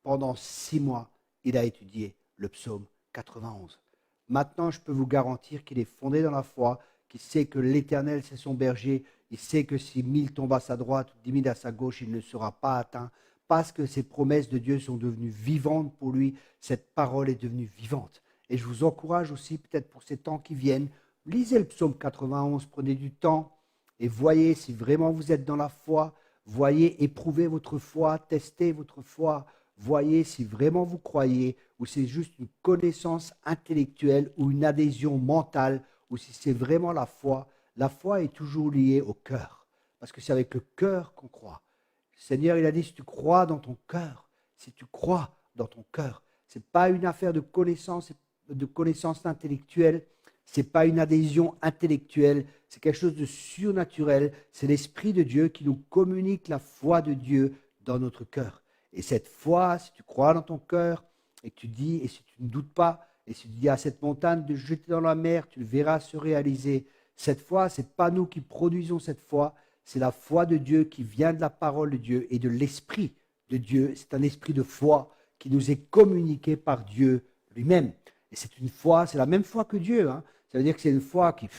A: Pendant 6 mois, il a étudié le psaume 91. Maintenant, je peux vous garantir qu'il est fondé dans la foi, qu'il sait que l'Éternel, c'est son berger. Il sait que si 1000 tombent à sa droite ou 10 000 à sa gauche, il ne sera pas atteint. Parce que ces promesses de Dieu sont devenues vivantes pour lui. Cette parole est devenue vivante. Et je vous encourage aussi, peut-être pour ces temps qui viennent, lisez le psaume 91, prenez du temps et voyez si vraiment vous êtes dans la foi. Voyez, éprouvez votre foi, testez votre foi. Voyez si vraiment vous croyez, ou c'est juste une connaissance intellectuelle ou une adhésion mentale, ou si c'est vraiment la foi. La foi est toujours liée au cœur, parce que c'est avec le cœur qu'on croit. Le Seigneur, il a dit, si tu crois dans ton cœur, si tu crois dans ton cœur, ce n'est pas une affaire de connaissance intellectuelle, ce n'est pas une adhésion intellectuelle, c'est quelque chose de surnaturel, c'est l'Esprit de Dieu qui nous communique la foi de Dieu dans notre cœur. Et cette foi, si tu crois dans ton cœur, et que tu dis, et si tu ne doutes pas, et si tu dis à cette montagne de jeter dans la mer, tu le verras se réaliser. Cette foi, ce n'est pas nous qui produisons cette foi, c'est la foi de Dieu qui vient de la parole de Dieu et de l'Esprit de Dieu. C'est un esprit de foi qui nous est communiqué par Dieu lui-même. Et c'est une foi, c'est la même foi que Dieu. Hein. Ça veut dire que c'est une foi qui...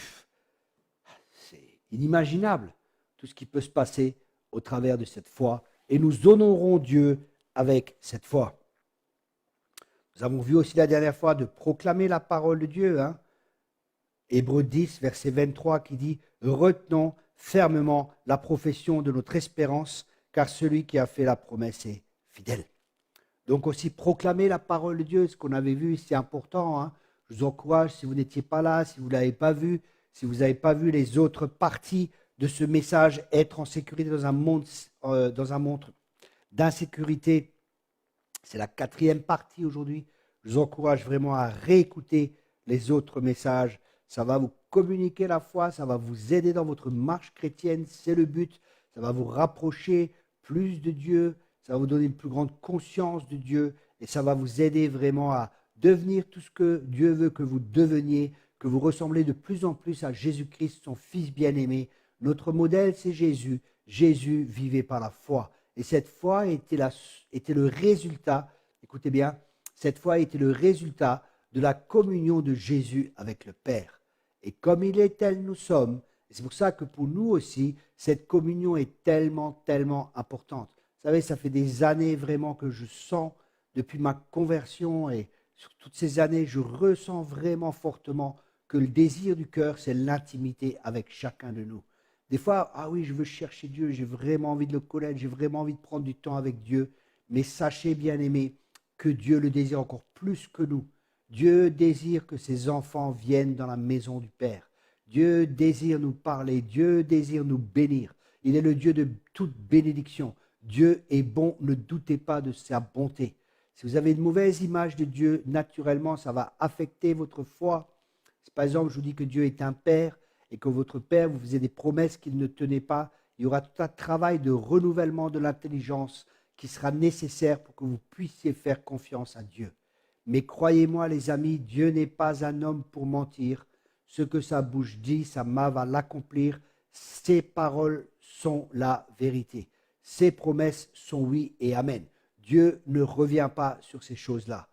A: c'est inimaginable, tout ce qui peut se passer au travers de cette foi. Et nous honorons Dieu avec cette foi. Nous avons vu aussi la dernière fois de proclamer la parole de Dieu. Hein. Hébreux 10, verset 23 qui dit « Retenons fermement la profession de notre espérance, car celui qui a fait la promesse est fidèle. » Donc aussi proclamer la parole de Dieu, ce qu'on avait vu, c'est important. Hein. Je vous encourage, si vous n'étiez pas là, si vous ne l'avez pas vu, si vous n'avez pas vu les autres parties de ce message, être en sécurité dans un monde d'insécurité. C'est la 4e partie aujourd'hui. Je vous encourage vraiment à réécouter les autres messages. Ça va vous communiquer la foi, ça va vous aider dans votre marche chrétienne, c'est le but. Ça va vous rapprocher plus de Dieu, ça va vous donner une plus grande conscience de Dieu et ça va vous aider vraiment à devenir tout ce que Dieu veut que vous deveniez, que vous ressemblez de plus en plus à Jésus-Christ, son Fils bien-aimé. Notre modèle, c'est Jésus. Jésus vivait par la foi. Et cette foi était le résultat, écoutez bien, cette foi était le résultat de la communion de Jésus avec le Père. Et comme il est tel, nous sommes. Et c'est pour ça que pour nous aussi, cette communion est tellement, tellement importante. Vous savez, ça fait des années vraiment que je sens, depuis ma conversion et sur toutes ces années, je ressens vraiment fortement que le désir du cœur, c'est l'intimité avec chacun de nous. Des fois, ah oui, je veux chercher Dieu, j'ai vraiment envie de le connaître, j'ai vraiment envie de prendre du temps avec Dieu. Mais sachez, bien-aimés, que Dieu le désire encore plus que nous. Dieu désire que ses enfants viennent dans la maison du Père. Dieu désire nous parler, Dieu désire nous bénir. Il est le Dieu de toute bénédiction. Dieu est bon, ne doutez pas de sa bonté. Si vous avez une mauvaise image de Dieu, naturellement, ça va affecter votre foi. par exemple, je vous dis que Dieu est un Père et que votre Père vous faisait des promesses qu'il ne tenait pas, il y aura tout un travail de renouvellement de l'intelligence qui sera nécessaire pour que vous puissiez faire confiance à Dieu. Mais croyez-moi, les amis, Dieu n'est pas un homme pour mentir. Ce que sa bouche dit, sa main va l'accomplir. Ses paroles sont la vérité. Ses promesses sont oui et amen. Dieu ne revient pas sur ces choses-là.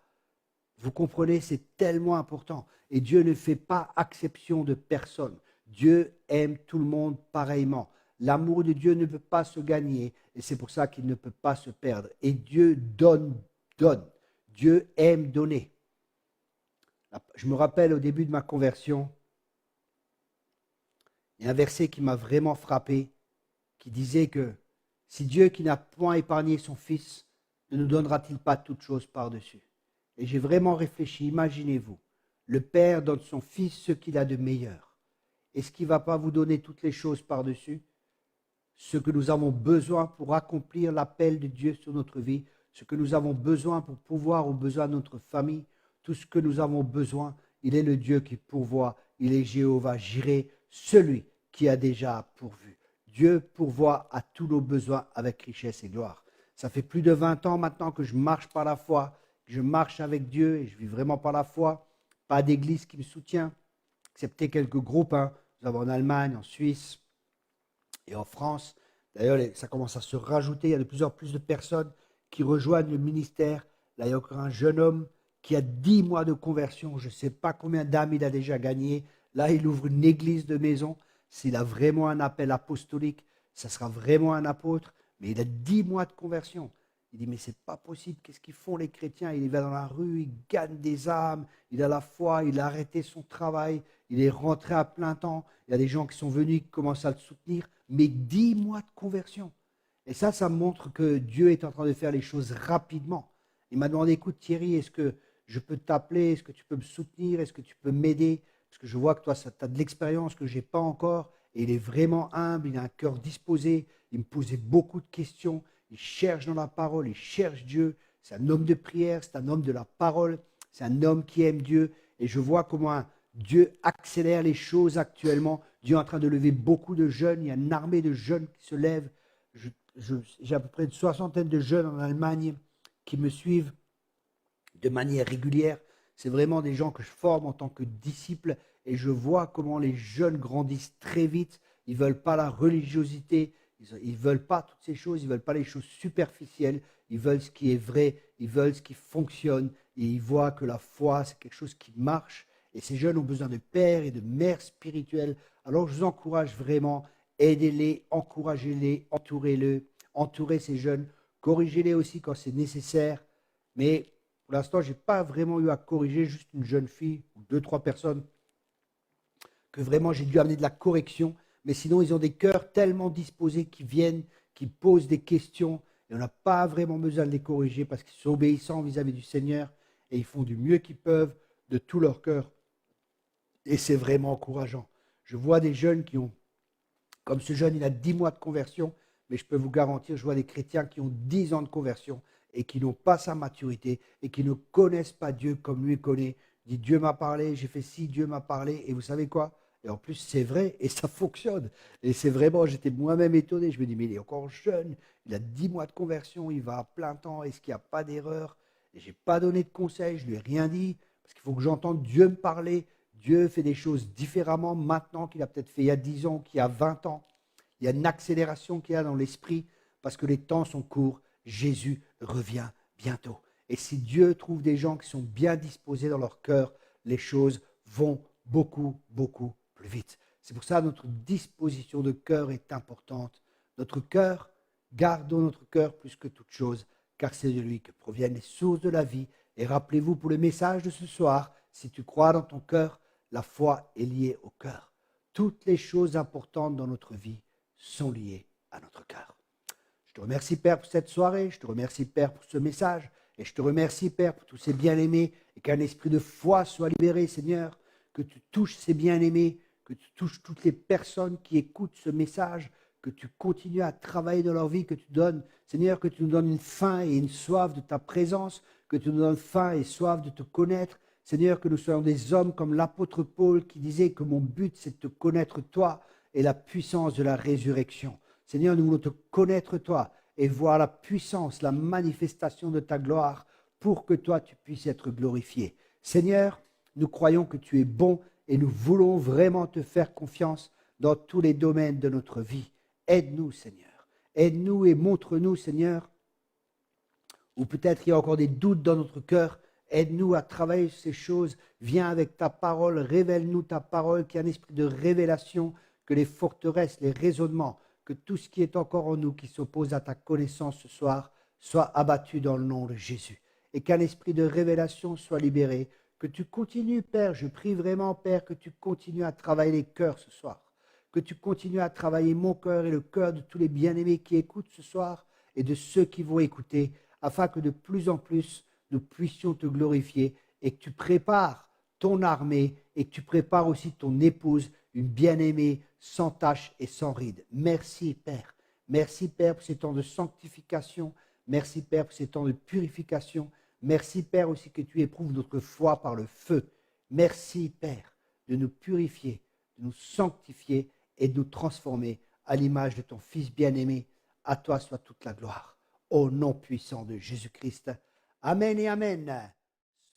A: Vous comprenez, c'est tellement important. Et Dieu ne fait pas exception de personne. Dieu aime tout le monde pareillement. L'amour de Dieu ne peut pas se gagner et c'est pour ça qu'il ne peut pas se perdre. Et Dieu donne. Dieu aime donner. Je me rappelle au début de ma conversion, il y a un verset qui m'a vraiment frappé, qui disait que si Dieu qui n'a point épargné son Fils, ne nous donnera-t-il pas toutes choses par-dessus? Et j'ai vraiment réfléchi, imaginez-vous, le Père donne son Fils ce qu'il a de meilleur. Est-ce qu'il ne va pas vous donner toutes les choses par-dessus? Ce que nous avons besoin pour accomplir l'appel de Dieu sur notre vie, ce que nous avons besoin pour pouvoir aux besoins de notre famille, tout ce que nous avons besoin, il est le Dieu qui pourvoit, il est Jéhovah Jireh, celui qui a déjà pourvu. Dieu pourvoit à tous nos besoins avec richesse et gloire. Ça fait plus de 20 ans maintenant que je marche par la foi, que je marche avec Dieu et je vis vraiment par la foi. Pas d'église qui me soutient, excepté quelques groupes. Nous avons en Allemagne, en Suisse et en France. D'ailleurs, ça commence à se rajouter. Il y a de plus en plus de personnes qui rejoignent le ministère. Là, il y a encore un jeune homme qui a 10 mois de conversion. Je ne sais pas combien d'âmes il a déjà gagné. Là, il ouvre une église de maison. S'il a vraiment un appel apostolique, ça sera vraiment un apôtre. Mais il a 10 mois de conversion. Il dit, mais c'est pas possible. Qu'est-ce qu'ils font les chrétiens? Il va dans la rue, il gagne des âmes, il a la foi, il a arrêté son travail, il est rentré à plein temps. Il y a des gens qui sont venus, qui commencent à le soutenir. Mais 10 mois de conversion. Et ça montre que Dieu est en train de faire les choses rapidement. Il m'a demandé, écoute Thierry, est-ce que je peux t'appeler? Est-ce que tu peux me soutenir? Est-ce que tu peux m'aider? Parce que je vois que toi, tu as de l'expérience que je n'ai pas encore. Et il est vraiment humble, il a un cœur disposé. Il me posait beaucoup de questions. Il cherche dans la parole, il cherche Dieu. C'est un homme de prière, c'est un homme de la parole. C'est un homme qui aime Dieu. Et je vois comment Dieu accélère les choses actuellement. Dieu est en train de lever beaucoup de jeunes. Il y a une armée de jeunes qui se lèvent. J'ai à peu près une 60aine de jeunes en Allemagne qui me suivent de manière régulière. C'est vraiment des gens que je forme en tant que disciples et je vois comment les jeunes grandissent très vite. Ils ne veulent pas la religiosité, ils ne veulent pas toutes ces choses, ils ne veulent pas les choses superficielles, ils veulent ce qui est vrai, ils veulent ce qui fonctionne et ils voient que la foi, c'est quelque chose qui marche. Et ces jeunes ont besoin de pères et de mères spirituelles. Alors je vous encourage vraiment, aidez-les, encouragez-les, entourez ces jeunes, corrigez-les aussi quand c'est nécessaire. Mais pour l'instant, je n'ai pas vraiment eu à corriger juste une jeune fille ou 2-3 personnes que vraiment j'ai dû amener de la correction. Mais sinon, ils ont des cœurs tellement disposés qui viennent, qui posent des questions. Et on n'a pas vraiment besoin de les corriger parce qu'ils sont obéissants vis-à-vis du Seigneur et ils font du mieux qu'ils peuvent de tout leur cœur. Et c'est vraiment encourageant. Je vois des jeunes qui ont, comme ce jeune, il a 10 mois de conversion, mais je peux vous garantir, je vois des chrétiens qui ont 10 ans de conversion et qui n'ont pas sa maturité et qui ne connaissent pas Dieu comme lui connaît. Il dit, Dieu m'a parlé, j'ai fait ci, Dieu m'a parlé. Et vous savez quoi? Et en plus, c'est vrai et ça fonctionne. Et c'est vraiment, j'étais moi-même étonné. Je me dis, mais il est encore jeune, il a 10 mois de conversion, il va à plein temps, est-ce qu'il n'y a pas d'erreur? Et je n'ai pas donné de conseils, je ne lui ai rien dit, parce qu'il faut que j'entende Dieu me parler. Dieu fait des choses différemment maintenant qu'il a peut-être fait il y a 10 ans, qu'il y a 20 ans. Il y a une accélération qu'il y a dans l'esprit parce que les temps sont courts. Jésus revient bientôt. Et si Dieu trouve des gens qui sont bien disposés dans leur cœur, les choses vont beaucoup, beaucoup plus vite. C'est pour ça que notre disposition de cœur est importante. Notre cœur, gardons notre cœur plus que toute chose, car c'est de lui que proviennent les sources de la vie. Et rappelez-vous pour le message de ce soir, si tu crois dans ton cœur, la foi est liée au cœur. Toutes les choses importantes dans notre vie sont liées à notre cœur. Je te remercie, Père, pour cette soirée. Je te remercie, Père, pour ce message. Et je te remercie, Père, pour tous ces bien-aimés. Et qu'un esprit de foi soit libéré, Seigneur. Que tu touches ces bien-aimés. Que tu touches toutes les personnes qui écoutent ce message. Que tu continues à travailler dans leur vie. Que tu donnes, Seigneur, que tu nous donnes une faim et une soif de ta présence. Que tu nous donnes faim et soif de te connaître. Seigneur, que nous soyons des hommes comme l'apôtre Paul qui disait que mon but, c'est de te connaître toi et la puissance de la résurrection. Seigneur, nous voulons te connaître toi et voir la puissance, la manifestation de ta gloire pour que toi, tu puisses être glorifié. Seigneur, nous croyons que tu es bon et nous voulons vraiment te faire confiance dans tous les domaines de notre vie. Aide-nous, Seigneur. Aide-nous et montre-nous, Seigneur, ou peut-être il y a encore des doutes dans notre cœur. Aide-nous à travailler ces choses. Viens avec ta parole, révèle-nous ta parole, qu'il y ait un esprit de révélation, que les forteresses, les raisonnements, que tout ce qui est encore en nous qui s'oppose à ta connaissance ce soir soit abattu dans le nom de Jésus. Et qu'un esprit de révélation soit libéré. Que tu continues, Père, je prie vraiment, Père, que tu continues à travailler les cœurs ce soir. Que tu continues à travailler mon cœur et le cœur de tous les bien-aimés qui écoutent ce soir et de ceux qui vont écouter, afin que de plus en plus, nous puissions te glorifier et que tu prépares ton armée et que tu prépares aussi ton épouse, une bien-aimée sans tache et sans ride. Merci, Père. Merci, Père, pour ces temps de sanctification. Merci, Père, pour ces temps de purification. Merci, Père, aussi que tu éprouves notre foi par le feu. Merci, Père, de nous purifier, de nous sanctifier et de nous transformer à l'image de ton Fils bien-aimé. À toi soit toute la gloire. Au nom puissant de Jésus-Christ. Amen et Amen.